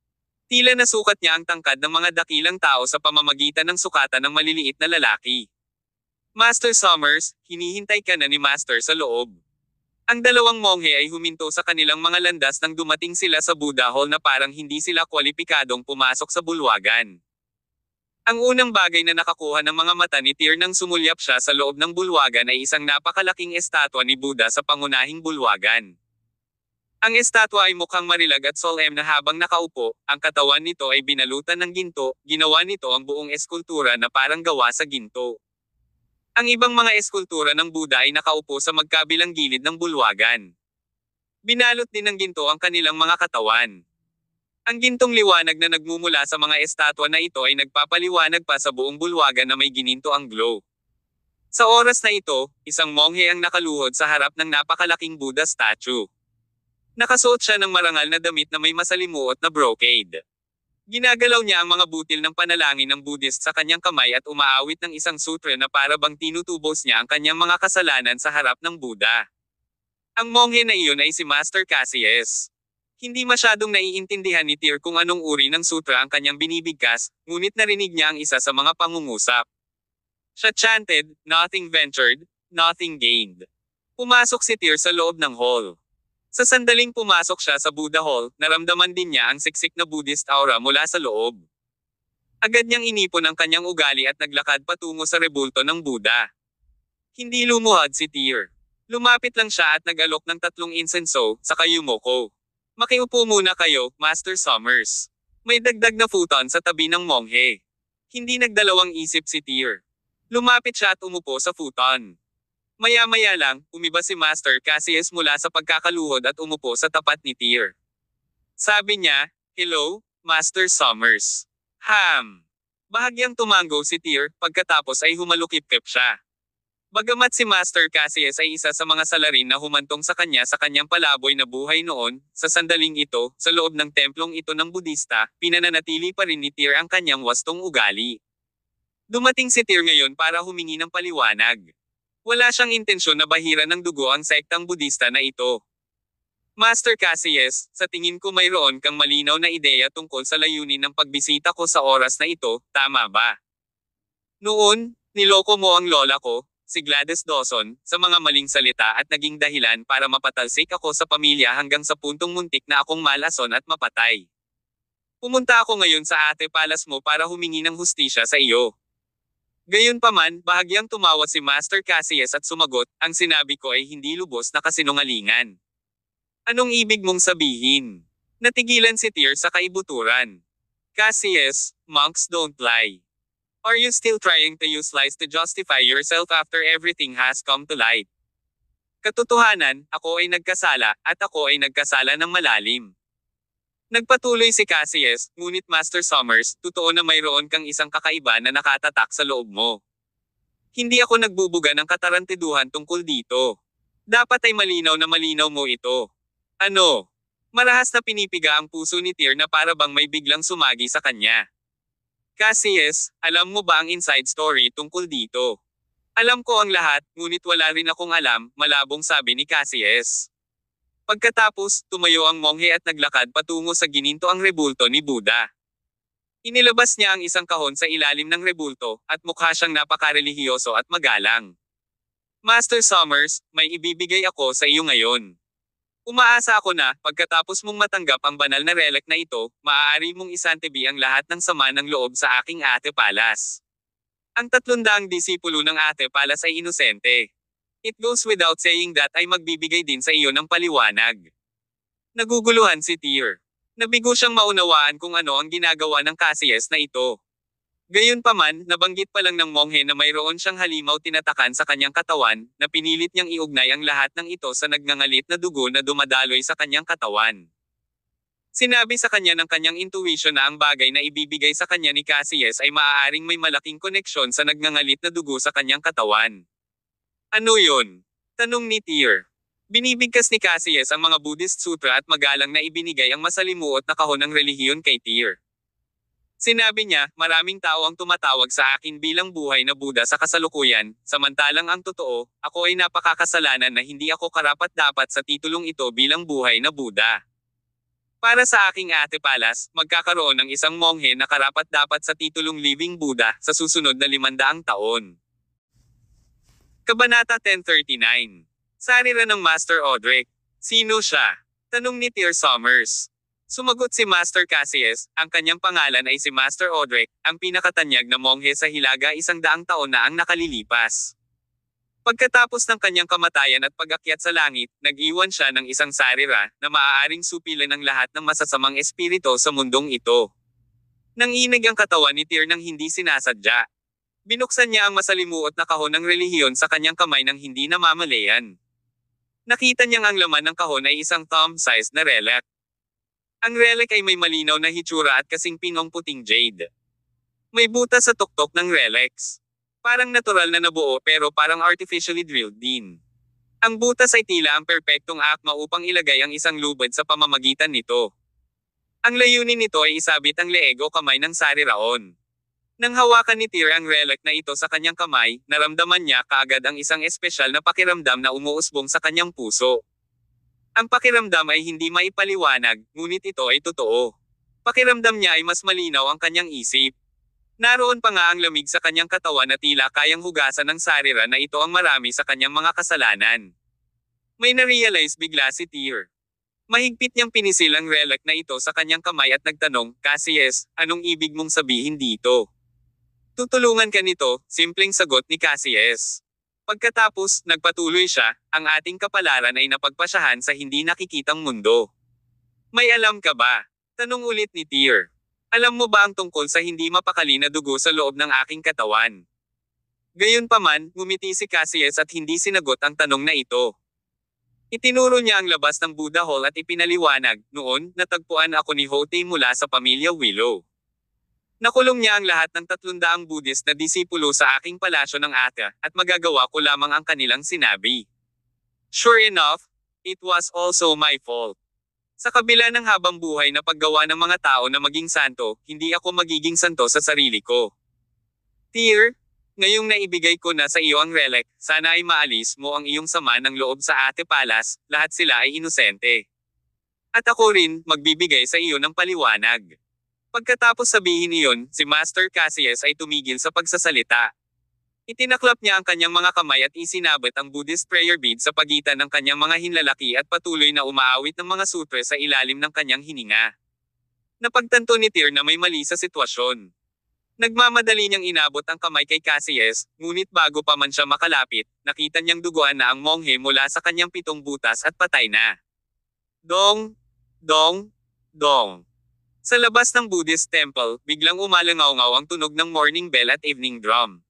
Tila nasukat niya ang tangkad ng mga dakilang tao sa pamamagitan ng sukatan ng maliliit na lalaki. "Master Summers, hinihintay ka na ni Master sa loob." Ang 2 monghe ay huminto sa kanilang mga landas nang dumating sila sa Buddha Hall na parang hindi sila kwalipikadong pumasok sa bulwagan. Ang unang bagay na nakakuha ng mga mata ni Tyr nang sumulyap siya sa loob ng bulwagan ay isang napakalaking estatwa ni Buddha sa pangunahing bulwagan. Ang estatwa ay mukhang marilag at solemn na habang nakaupo, ang katawan nito ay binalutan ng ginto, ginawa nito ang buong eskultura na parang gawa sa ginto. Ang ibang mga eskultura ng Buddha ay nakaupo sa magkabilang gilid ng bulwagan. Binalot din ng ginto ang kanilang mga katawan. Ang gintong liwanag na nagmumula sa mga estatwa na ito ay nagpapaliwanag pa sa buong bulwagan na may gininto ang glow. Sa oras na ito, isang monghe ang nakaluhod sa harap ng napakalaking Buddha statue. Nakasuot siya ng marangal na damit na may masalimuot na brocade. Ginagalaw niya ang mga butil ng panalangin ng Buddhist sa kanyang kamay at umaawit ng isang sutra na para bang tinutubos niya ang kanyang mga kasalanan sa harap ng Buddha. Ang monghe na iyon ay si Master Cassius. Hindi masyadong naiintindihan ni Tyr kung anong uri ng sutra ang kanyang binibigkas, ngunit narinig niya ang isa sa mga pangungusap. Siya chanted, "Nothing ventured, nothing gained." Pumasok si Tyr sa loob ng hall. Sa sandaling pumasok siya sa Buddha Hall, naramdaman din niya ang siksik na Buddhist aura mula sa loob. Agad niyang inipon ang kanyang ugali at naglakad patungo sa rebulto ng Buddha. Hindi lumuhad si Tyr. Lumapit lang siya at nag-alok ng 3 insenso, saka yumoko. "Makiupo muna kayo, Master Summers." May dagdag na futon sa tabi ng monghe. Hindi nagdalawang isip si Tyr. Lumapit siya at umupo sa futon. Maya-maya lang, umiba si Master Cassius mula sa pagkakaluhod at umupo sa tapat ni Tyr. Sabi niya, "Hello, Master Summers." Bahagyang tumango si Tyr, pagkatapos ay humalukip-kip siya. Bagamat si Master Cassius ay isa sa mga salarin na humantong sa kanyang palaboy na buhay noon, sa sandaling ito, sa loob ng templong ito ng Budista, pinananatili pa rin ni Tyr ang kanyang wastong ugali. Dumating si Tyr ngayon para humingi ng paliwanag. Wala siyang intensyon na bahiran ng dugo ang sektang Budista na ito. Master Cassius, sa tingin ko mayroon kang malinaw na ideya tungkol sa layunin ng pagbisita ko sa oras na ito, tama ba? Noon, niloko mo ang lola ko, si Gladys Dawson, sa mga maling salita at naging dahilan para mapatalsik ako sa pamilya hanggang sa puntong muntik na akong malason at mapatay. Pumunta ako ngayon sa ate palas mo para humingi ng hustisya sa iyo. Gayunpaman, bahagyang tumawa si Master Cassius at sumagot, ang sinabi ko ay hindi lubos na kasinungalingan. Anong ibig mong sabihin? Natigilan si Tyr sa kaibuturan. Cassius, monks don't lie. Are you still trying to use lies to justify yourself after everything has come to light? Katotohanan, ako ay nagkasala, at ako ay nagkasala ng malalim. Nagpatuloy si Cassius, ngunit Master Summers, totoo na mayroon kang isang kakaiba na nakatatak sa loob mo. Hindi ako nagbubuga ng katarantiduhan tungkol dito. Dapat ay malinaw na malinaw mo ito. Ano? Marahas na pinipiga ang puso ni Tyr na para bang may biglang sumagi sa kanya. Cassius, alam mo ba ang inside story tungkol dito? Alam ko ang lahat, ngunit wala rin akong alam, malabong sabi ni Cassius. Pagkatapos, tumayo ang monghe at naglakad patungo sa gininto ang rebulto ni Buddha. Inilabas niya ang isang kahon sa ilalim ng rebulto, at mukha siyang napakarelihiyoso at magalang. Master Summers, may ibibigay ako sa iyo ngayon. Umaasa ako na, pagkatapos mong matanggap ang banal na relic na ito, maaari mong isantabi ang lahat ng sama ng loob sa aking ate palas. Ang 300 disipulo ng ate palas ay inosente. It goes without saying that ay magbibigay din sa iyo ng paliwanag. Naguguluhan si Tyr. Nabigo siyang maunawaan kung ano ang ginagawa ng Cassius na ito. Gayunpaman, nabanggit pa lang ng monghe na mayroon siyang halimaw tinatakan sa kanyang katawan, na pinilit niyang iugnay ang lahat ng ito sa nagngangalit na dugo na dumadaloy sa kanyang katawan. Sinabi sa kanya ng kanyang intuition na ang bagay na ibibigay sa kanya ni Cassius ay maaaring may malaking koneksyon sa nagngangalit na dugo sa kanyang katawan. Ano yun? Tanong ni Tyr. Binibigkas ni Cassius ang mga Buddhist sutra at magalang na ibinigay ang masalimuot na kahon ng relihiyon kay Tyr. Sinabi niya, maraming tao ang tumatawag sa akin bilang buhay na Buddha sa kasalukuyan, samantalang ang totoo, ako ay napakakasalanan na hindi ako karapat-dapat sa titulong ito bilang buhay na Buddha. Para sa aking ate palas, magkakaroon ng isang monghe na karapat-dapat sa titulong Living Buddha sa susunod na 500 taon. Kabanata 1039. Sarira ng Master Odric. Sino siya? Tanong ni Tyr Summers. Sumagot si Master Cassius, ang kanyang pangalan ay si Master Odric, ang pinakatanyag na monghe sa Hilaga 100 taon na ang nakalilipas. Pagkatapos ng kanyang kamatayan at pag-akyat sa langit, nag-iwan siya ng isang sarira, na maaaring supilan ng lahat ng masasamang espiritu sa mundong ito. Nanginig ang katawan ni Tyr nang hindi sinasadya. Binuksan niya ang masalimuot na kahon ng relihiyon sa kanyang kamay nang hindi namamalayan. Nakita niyang ang laman ng kahon ay isang thumb-sized na relic. Ang relic ay may malinaw na hitsura at kasing pinong puting jade. May butas sa tuktok ng relics. Parang natural na nabuo pero parang artificially drilled din. Ang butas ay tila ang perpektong akma upang ilagay ang isang lubid sa pamamagitan nito. Ang layunin nito ay isabit ang leeg o kamay ng sariraon. Nang hawakan ni Tyr ang relic na ito sa kanyang kamay, naramdaman niya kaagad ang isang espesyal na pakiramdam na umuusbong sa kanyang puso. Ang pakiramdam ay hindi maipaliwanag, ngunit ito ay totoo. Pakiramdam niya ay mas malinaw ang kanyang isip. Naroon pa nga ang lamig sa kanyang katawan na tila kayang hugasan ng sarira na ito ang marami sa kanyang mga kasalanan. May na-realize bigla si Tyr. Mahigpit niyang pinisil ang relic na ito sa kanyang kamay at nagtanong, Cassius, anong ibig mong sabihin dito? Tutulungan ka nito, simpleng sagot ni Cassius. Pagkatapos, nagpatuloy siya, ang ating kapalaran ay napagpasyahan sa hindi nakikitang mundo. May alam ka ba? Tanong ulit ni Tyr. Alam mo ba ang tungkol sa hindi mapakali na dugo sa loob ng aking katawan? Gayunpaman, ngumiti si Cassius at hindi sinagot ang tanong na ito. Itinuro niya ang labas ng Buddha Hall at ipinaliwanag, noon, natagpuan ako ni Hotei mula sa pamilya Willow. Nakulong niya ang lahat ng 300 Buddhist na disipulo sa aking palasyo ng Ata, at magagawa ko lamang ang kanilang sinabi. Sure enough, it was also my fault. Sa kabila ng habang buhay na paggawa ng mga tao na maging santo, hindi ako magiging santo sa sarili ko. Tear, ngayong naibigay ko na sa iyo ang relic, sana ay maalis mo ang iyong sama ng loob sa Ate Palas, lahat sila ay inosente. At ako rin, magbibigay sa iyo ng paliwanag. Pagkatapos sabihin iyon, si Master Cassius ay tumigil sa pagsasalita. Itinaklap niya ang kanyang mga kamay at isinabit ang Buddhist prayer bead sa pagitan ng kanyang mga hinlalaki at patuloy na umaawit ng mga sutre sa ilalim ng kanyang hininga. Napagtanto ni Tyr na may mali sa sitwasyon. Nagmamadali niyang inabot ang kamay kay Cassius, ngunit bago pa man siya makalapit, nakita niyang duguan na ang monghe mula sa kanyang 7 butas at patay na. Dong! Dong! Dong! Sa labas ng Buddhist temple, biglang umalangaw-ngaw ang tunog ng morning bell at evening drum.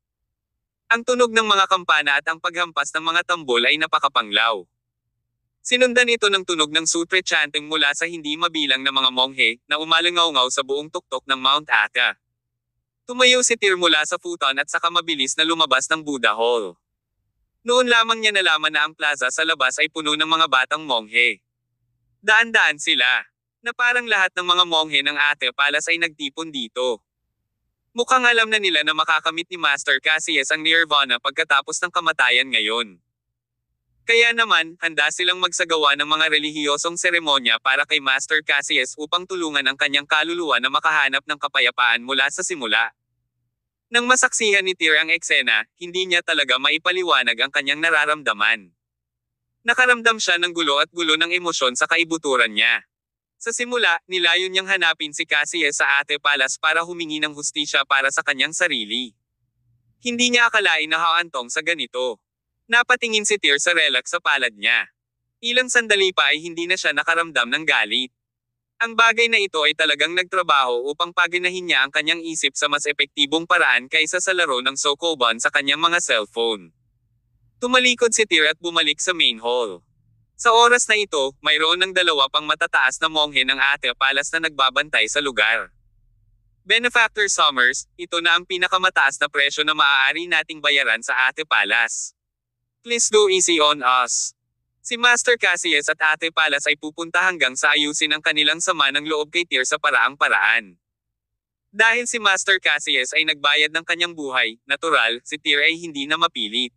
Ang tunog ng mga kampana at ang paghampas ng mga tambol ay napakapanglaw. Sinundan ito ng tunog ng sutre chanting mula sa hindi mabilang na mga monghe, na umalangaw-ngaw sa buong tuktok ng Mount Ata. Tumayo si Tyr mula sa futon at saka mabilis na lumabas ng Buddha Hall. Noon lamang niya nalaman na ang plaza sa labas ay puno ng mga batang monghe. Daan-daan sila, na parang lahat ng mga monghe ng Ate Palas ay nagtipon dito. Mukhang alam na nila na makakamit ni Master Cassius ang nirvana pagkatapos ng kamatayan ngayon. Kaya naman, handa silang magsagawa ng mga relihiyosong seremonya para kay Master Cassius upang tulungan ang kanyang kaluluwa na makahanap ng kapayapaan mula sa simula. Nang masaksihan ni Tyr ang eksena, hindi niya talaga maipaliwanag ang kanyang nararamdaman. Nakaramdam siya ng gulo at gulo ng emosyon sa kaibuturan niya. Sa simula, nilayon niyang hanapin si Cassius sa Ate Palas para humingi ng hustisya para sa kanyang sarili. Hindi niya akalain na haantong sa ganito. Napatingin si Tyr sa relic sa palad niya. Ilang sandali pa ay hindi na siya nakaramdam ng galit. Ang bagay na ito ay talagang nagtrabaho upang paganahin niya ang kanyang isip sa mas epektibong paraan kaysa sa laro ng Sokoban sa kanyang mga cellphone. Tumalikod si Tyr at bumalik sa main hall. Sa oras na ito, mayroon ng 2 pang matataas na monghe ng Ate Palas na nagbabantay sa lugar. Benefactor Summers, ito na ang pinakamataas na presyo na maaari nating bayaran sa Ate Palas. Please go easy on us. Si Master Cassius at Ate Palas ay pupunta hanggang sa ayusin ang kanilang sama ng loob kay Tyr sa paraang paraan. Dahil si Master Cassius ay nagbayad ng kanyang buhay, natural, si Tyr ay hindi na mapilit.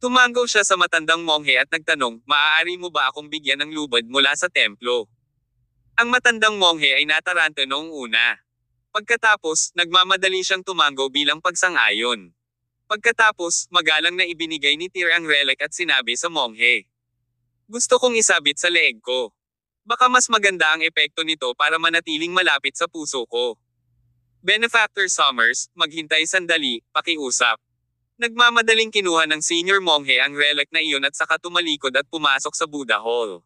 Tumanggaw siya sa matandang monghe at nagtanong, maaari mo ba akong bigyan ng lubad mula sa templo? Ang matandang monghe ay nataranta noong una. Pagkatapos, nagmamadali siyang tumanggaw bilang pagsang-ayon. Pagkatapos, magalang na ibinigay ni Tyr ang relic at sinabi sa monghe. Gusto kong isabit sa leeg ko. Baka mas maganda ang epekto nito para manatiling malapit sa puso ko. Benefactor Summers, maghintay sandali, pakiusap. Nagmamadaling kinuha ng senior monghe ang relic na iyon at saka tumalikod at pumasok sa Buddha Hall.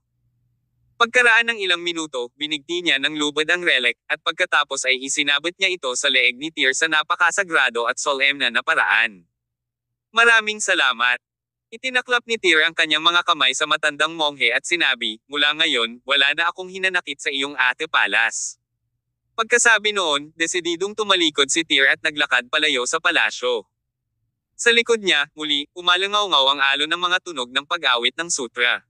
Pagkaraan ng ilang minuto, binigti niya ng lubad ang relic, at pagkatapos ay isinabit niya ito sa leeg ni Tyr sa napakasagrado at solemna na paraan. Maraming salamat. Itinaklap ni Tyr ang kanyang mga kamay sa matandang monghe at sinabi, mula ngayon, wala na akong hinanakit sa iyong Ate Palas. Pagkasabi noon, desididong tumalikod si Tyr at naglakad palayo sa palasyo. Sa likod niya, muli, umalangaw-ngaw ang alon ng mga tunog ng pag-awit ng sutra.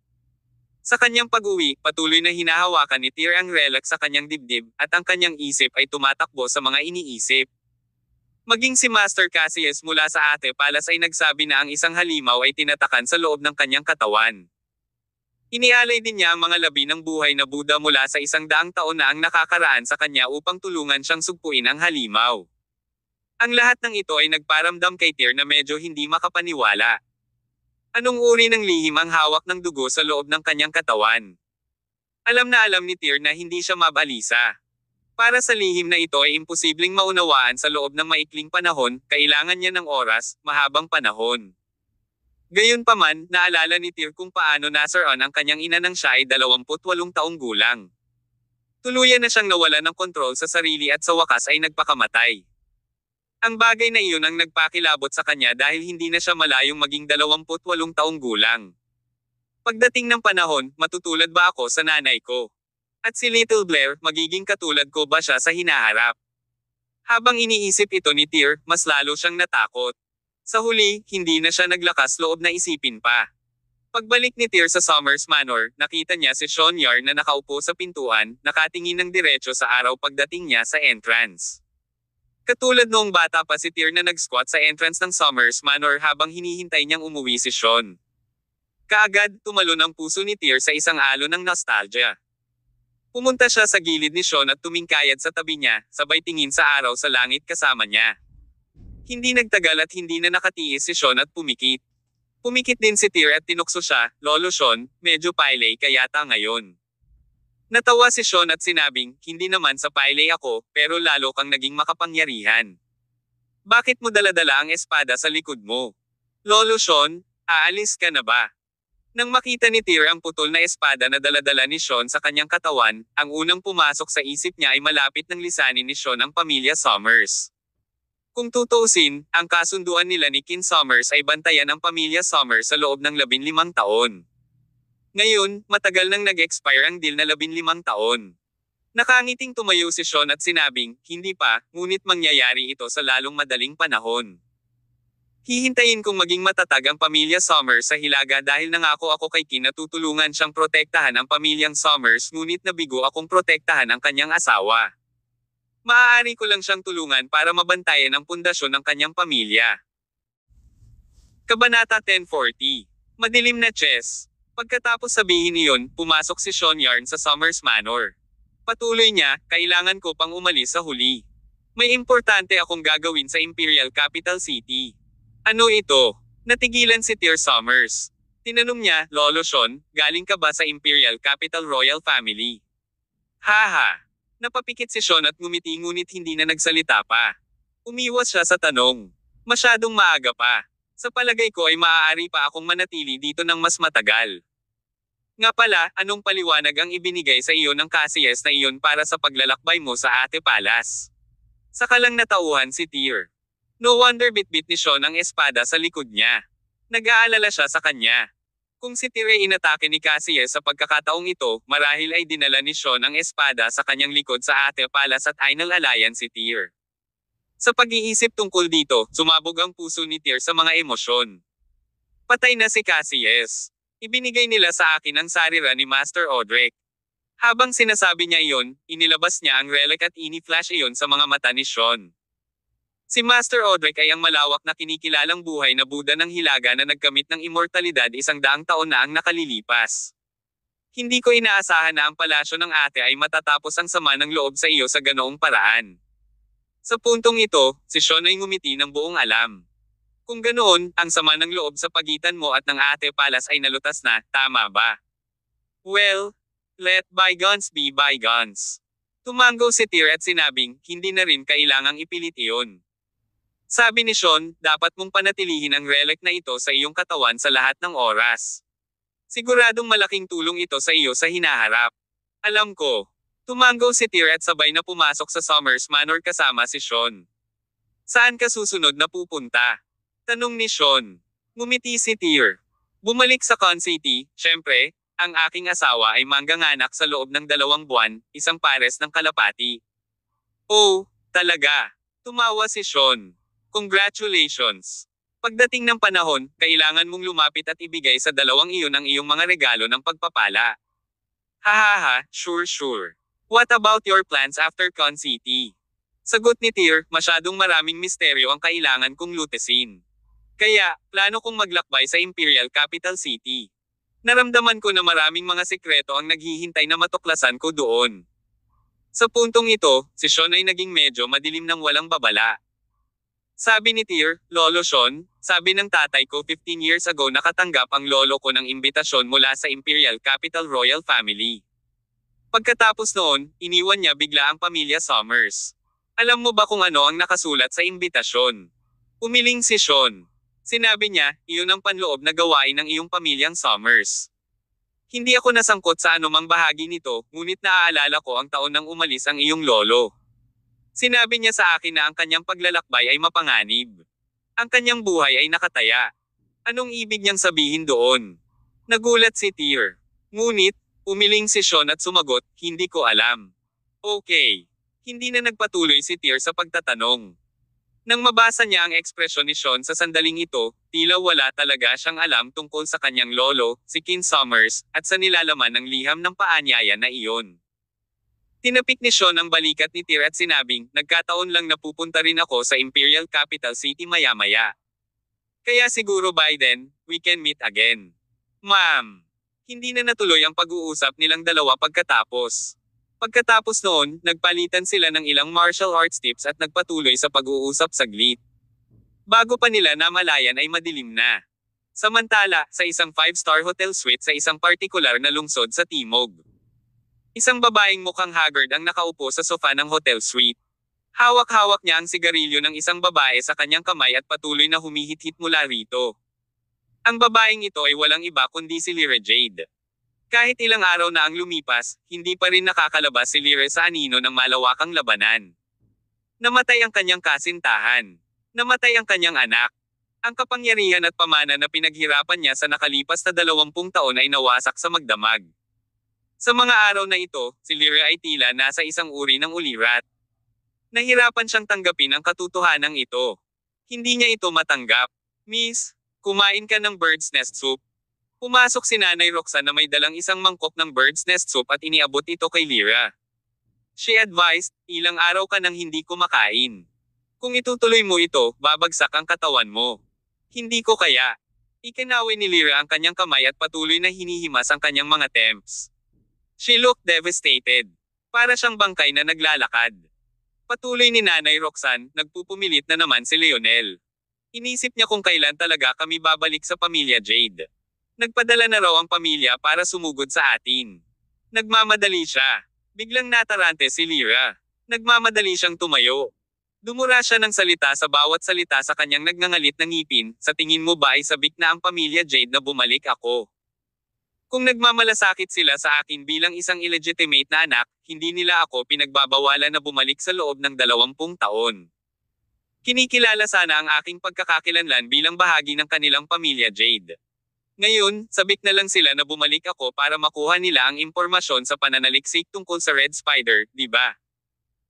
Sa kanyang pag-uwi, patuloy na hinahawakan ni Tyr ang relic sa kanyang dibdib, at ang kanyang isip ay tumatakbo sa mga iniisip. Maging si Master Cassius mula sa Ate Palas ay nagsabi na ang isang halimaw ay tinatakan sa loob ng kanyang katawan. Inialay din niya ang mga labi ng buhay na Buddha mula sa 100 taon na ang nakakaraan sa kanya upang tulungan siyang sugpuin ang halimaw. Ang lahat ng ito ay nagparamdam kay Tyr na medyo hindi makapaniwala. Anong uri ng lihim ang hawak ng dugo sa loob ng kanyang katawan? Alam na alam ni Tyr na hindi siya mabalisa. Para sa lihim na ito ay imposibleng maunawaan sa loob ng maikling panahon, kailangan niya ng oras, mahabang panahon. Gayunpaman, naalala ni Tyr kung paano nasaran ang kanyang ina nang siya ay 28 taong gulang. Tuluyan na siyang nawala ng kontrol sa sarili at sa wakas ay nagpakamatay. Ang bagay na iyon ang nagpakilabot sa kanya dahil hindi na siya malayong maging 28 taong gulang. Pagdating ng panahon, matutulad ba ako sa nanay ko? At si Little Blair, magiging katulad ko ba siya sa hinaharap? Habang iniisip ito ni Tyr, mas lalo siyang natakot. Sa huli, hindi na siya naglakas loob na isipin pa. Pagbalik ni Tyr sa Summers Manor, nakita niya si Sean Yar na nakaupo sa pintuan, nakatingin ng diretso sa araw pagdating niya sa entrance. Katulad noong bata pa si Tyr na nag-squat sa entrance ng Summers Manor habang hinihintay niyang umuwi si Sean. Kaagad, tumalon ang puso ni Tyr sa isang alon ng nostalgia. Pumunta siya sa gilid ni Sean at tumingkayad sa tabi niya, sabay tingin sa araw sa langit kasama niya. Hindi nagtagal at hindi na nakatiis si Sean at pumikit. Pumikit din si Tyr at tinukso siya, "Lolo Sean, medyo pailay ka yata ngayon." Natawa si Sean at sinabing, "Hindi naman sa pailay ako, pero lalo kang naging makapangyarihan. Bakit mo daladala ang espada sa likod mo? Lolo Sean, aalis ka na ba?" Nang makita ni Tyr ang putol na espada na daladala ni Sean sa kanyang katawan, ang unang pumasok sa isip niya ay malapit ng lisanin ni Sean ang pamilya Summers. Kung tutuusin, ang kasunduan nila ni King Summers ay bantayan ang pamilya Summers sa loob ng 15 taon. Ngayon, matagal nang nag-expire ang deal na 15 taon. Nakangiting tumayo si Sean at sinabing, "Hindi pa, ngunit mangyayari ito sa lalong madaling panahon. Hihintayin kong maging matatag ang pamilya Summers sa Hilaga dahil nangako ako kay King na tutulungan siyang protektahan ang pamilyang Summers ngunit nabigo akong protektahan ang kanyang asawa. Maaari ko lang siyang tulungan para mabantayan ang pundasyon ng kanyang pamilya." Kabanata 1040. Madilim na chess. Pagkatapos sabihin iyon, pumasok si Sean Yarn sa Summers Manor. Patuloy niya, "Kailangan ko pang umalis sa huli. May importante akong gagawin sa Imperial Capital City." "Ano ito?" Natigilan si Tyr Summers. Tinanong niya, "Lolo Sean, galing ka ba sa Imperial Capital Royal Family?" "Haha." Napapikit si Sean at ngumiti ngunit hindi na nagsalita pa. Umiwas siya sa tanong. "Masyadong maaga pa. Sa palagay ko ay maaari pa akong manatili dito ng mas matagal. Nga pala, anong paliwanag ang ibinigay sa iyo ng Cassius na iyon para sa paglalakbay mo sa Ate Palace?" Saka lang natauhan si Tyr. No wonder bitbit ni Sean ang espada sa likod niya. Nag-aalala siya sa kanya. Kung si Tyr ay inatake ni Cassius sa pagkakataong ito, marahil ay dinala ni Sean ang espada sa kanyang likod sa Ate Palace at ay nalalayan si Tyr. Sa pag-iisip tungkol dito, sumabog ang puso ni Tyr sa mga emosyon. Patay na si Cassius. Ibinigay nila sa akin ang sarira ni Master Odric. Habang sinasabi niya iyon, inilabas niya ang relic at ini-flash iyon sa mga mata ni Sean. Si Master Odric ay ang malawak na kinikilalang buhay na Buddha ng Hilaga na nagkamit ng immortalidad 100 taon na ang nakalilipas. Hindi ko inaasahan na ang palasyo ng ate ay matatapos ang sama ng loob sa iyo sa ganoong paraan. Sa puntong ito, si Sean ay ngumiti ng buong alam. Kung ganoon, ang sama ng loob sa pagitan mo at ng Ate Palace ay nalutas na, tama ba? Well, let bygones be bygones. Tumango si Tyr at sinabing, "Hindi na rin kailangang ipilit iyon." Sabi ni Sean, "Dapat mong panatilihin ang relic na ito sa iyong katawan sa lahat ng oras. Siguradong malaking tulong ito sa iyo sa hinaharap." "Alam ko." Tumango si Tyr at sabay na pumasok sa Summers Manor kasama si Sean. "Saan ka susunod na pupunta?" tanong ni Sean. Ngumiti si Tyr. "Bumalik sa Con City, syempre. Ang aking asawa ay mangganganak sa loob ng 2 buwan, isang pares ng kalapati." "Oh, talaga?" Tumawa si Sean. "Congratulations. Pagdating ng panahon, kailangan mong lumapit at ibigay sa dalawang iyon ang iyong mga regalo ng pagpapala." "Hahaha, sure. What about your plans after Con City?" Sagot ni Tyr, "Masyadong maraming misteryo ang kailangan kong lutesin. Kaya, plano kong maglakbay sa Imperial Capital City. Naramdaman ko na maraming mga sikreto ang naghihintay na matuklasan ko doon." Sa puntong ito, si Sean ay naging medyo madilim ng walang babala. Sabi ni Tyr, "Lolo Sean, sabi ng tatay ko 15 years ago nakatanggap ang lolo ko ng imbitasyon mula sa Imperial Capital Royal Family. Pagkatapos noon, iniwan niya bigla ang pamilya Summers. Alam mo ba kung ano ang nakasulat sa imbitasyon?" Umiling si Sean. Sinabi niya, "Iyon ang panloob na gawain ng iyong pamilyang Summers." Hindi ako nasangkot sa anumang bahagi nito, ngunit naaalala ko ang taon nang umalis ang iyong lolo. Sinabi niya sa akin na ang kanyang paglalakbay ay mapanganib. Ang kanyang buhay ay nakataya. Anong ibig niyang sabihin doon? Nagulat si Tyr. Ngunit, umiling si Sean at sumagot, hindi ko alam. Okay. Hindi na nagpatuloy si Tyr sa pagtatanong. Nang mabasa niya ang ekspresyon ni Sean sa sandaling ito, tila wala talaga siyang alam tungkol sa kanyang lolo, si King Summers, at sa nilalaman ng liham ng paanyaya na iyon. Tinapik ni Sean ang balikat ni Tyr at sinabing, nagkataon lang na pupunta rin ako sa Imperial Capital City maya-maya. Kaya siguro by then, we can meet again. Ma'am. Hindi na natuloy ang pag-uusap nilang dalawa pagkatapos. Pagkatapos noon, nagpalitan sila ng ilang martial arts tips at nagpatuloy sa pag-uusap saglit. Bago pa nila namalayan ay madilim na. Samantala, sa isang 5-star hotel suite sa isang partikular na lungsod sa Timog. Isang babaeng mukhang haggard ang nakaupo sa sofa ng hotel suite. Hawak-hawak niya ang sigarilyo ng isang babae sa kanyang kamay at patuloy na humihit-hit mula rito. Ang babaeng ito ay walang iba kundi si Lyra Jade. Kahit ilang araw na ang lumipas, hindi pa rin nakakalabas si Lyra sa anino ng malawakang labanan. Namatay ang kanyang kasintahan. Namatay ang kanyang anak. Ang kapangyarihan at pamana na pinaghirapan niya sa nakalipas na 20 taon ay nawasak sa magdamag. Sa mga araw na ito, si Lyra ay tila nasa isang uri ng ulirat. Nahirapan siyang tanggapin ang katotohanan ito. Hindi niya ito matanggap. Miss, kumain ka ng bird's nest soup. Pumasok si Nanay Roxanne na may dalang isang mangkok ng bird's nest soup at iniabot ito kay Lyra. She advised, ilang araw ka nang hindi kumakain. Kung itutuloy mo ito, babagsak ang katawan mo. Hindi ko kaya. Ikinawi ni Lyra ang kanyang kamay at patuloy na hinihimas ang kanyang mga temps. She looked devastated. Para siyang bangkay na naglalakad. Patuloy ni Nanay Roxanne, nagpupumilit na naman si Leonel. Inisip niya kung kailan talaga kami babalik sa pamilya Jade. Nagpadala na raw ang pamilya para sumugod sa atin. Nagmamadali siya. Biglang natarante si Lyra. Nagmamadali siyang tumayo. Dumura siya ng salita sa bawat salita sa kanyang nagngangalit na ngipin, sa tingin mo ba ay sabik na ang pamilya Jade na bumalik ako? Kung nagmamalasakit sila sa akin bilang isang illegitimate na anak, hindi nila ako pinagbabawalan na bumalik sa loob ng 20 taon. Kinikilala sana ang aking pagkakakilanlan bilang bahagi ng kanilang pamilya Jade. Ngayon, sabik na lang sila na bumalik ako para makuha nila ang impormasyon sa pananaliksik tungkol sa Red Spider, di ba?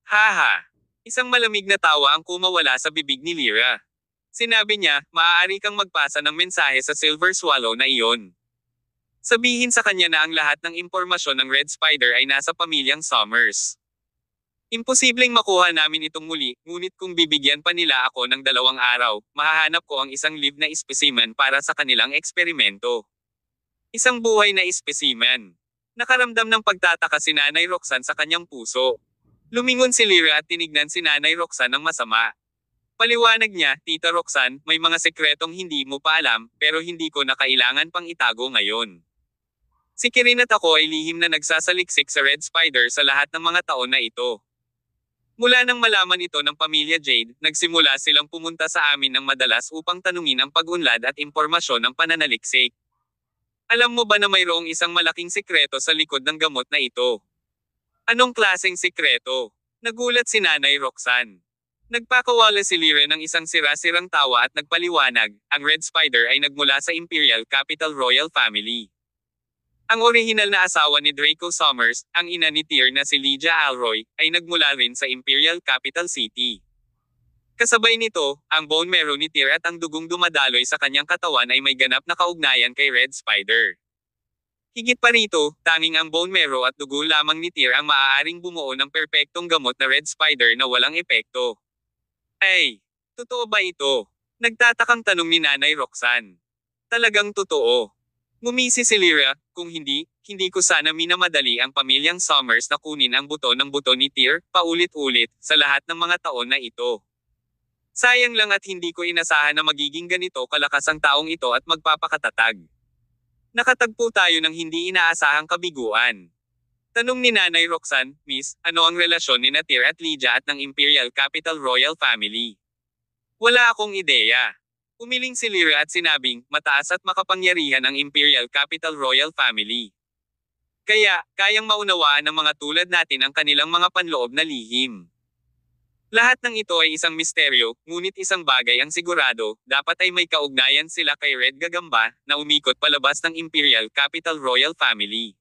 Haha! Isang malamig na tawa ang kumawala sa bibig ni Lyra. Sinabi niya, maaari kang magpasa ng mensahe sa Silver Swallow na iyon. Sabihin sa kanya na ang lahat ng impormasyon ng Red Spider ay nasa pamilyang Summers. Imposibleng makuha namin itong muli, ngunit kung bibigyan pa nila ako ng 2 araw, mahahanap ko ang isang live na specimen para sa kanilang eksperimento. Isang buhay na specimen. Nakaramdam ng pagtataka si Nanay Roxanne sa kanyang puso. Lumingon si Lyra at tinignan si Nanay Roxanne ng masama. Paliwanag niya, Tita Roxanne, may mga sekretong hindi mo pa alam, pero hindi ko na kailangan pang itago ngayon. Si Kirin at ako ay lihim na nagsasaliksik sa Red Spider sa lahat ng mga taon na ito. Mula nang malaman ito ng pamilya Jade, nagsimula silang pumunta sa amin ng madalas upang tanungin ang pag-unlad at impormasyon ng pananaliksik. Alam mo ba na mayroong isang malaking sikreto sa likod ng gamot na ito? Anong klaseng sikreto? Nagulat si Nanay Roxanne. Nagpakawala si Lyra ng isang sira-sirang tawa at nagpaliwanag, ang Red Spider ay nagmula sa Imperial Capital Royal Family. Ang orihinal na asawa ni Draco Summers, ang ina ni Tyr na si Lydia Alroy, ay nagmula rin sa Imperial Capital City. Kasabay nito, ang bone marrow ni Tyr at ang dugong dumadaloy sa kanyang katawan ay may ganap na kaugnayan kay Red Spider. Higit pa rito, tanging ang bone marrow at dugo lamang ni Tyr ang maaaring bumuo ng perpektong gamot na Red Spider na walang epekto. Ay, totoo ba ito? Nagtatakang tanong ni Nanay Roxanne. Talagang totoo. Ngumisi si Lyra, kung hindi ko sana minamadali ang pamilyang Summers na kunin ang buto ni Tyr, paulit-ulit, sa lahat ng mga taon na ito. Sayang lang at hindi ko inasahan na magiging ganito kalakas ang taong ito at magpapakatatag. Nakatagpo tayo ng hindi inaasahang kabiguan. Tanong ni Nanay Roxanne, Miss, ano ang relasyon ni Tyr at Lydia at ng Imperial Capital Royal Family? Wala akong ideya. Umiling si Lyra at sinabing, mataas at makapangyarihan ang Imperial Capital Royal Family. Kaya, kayang maunawaan ng mga tulad natin ang kanilang mga panloob na lihim. Lahat ng ito ay isang misteryo, ngunit isang bagay ang sigurado, dapat ay may kaugnayan sila kay Red Gagamba, na umikot palabas ng Imperial Capital Royal Family.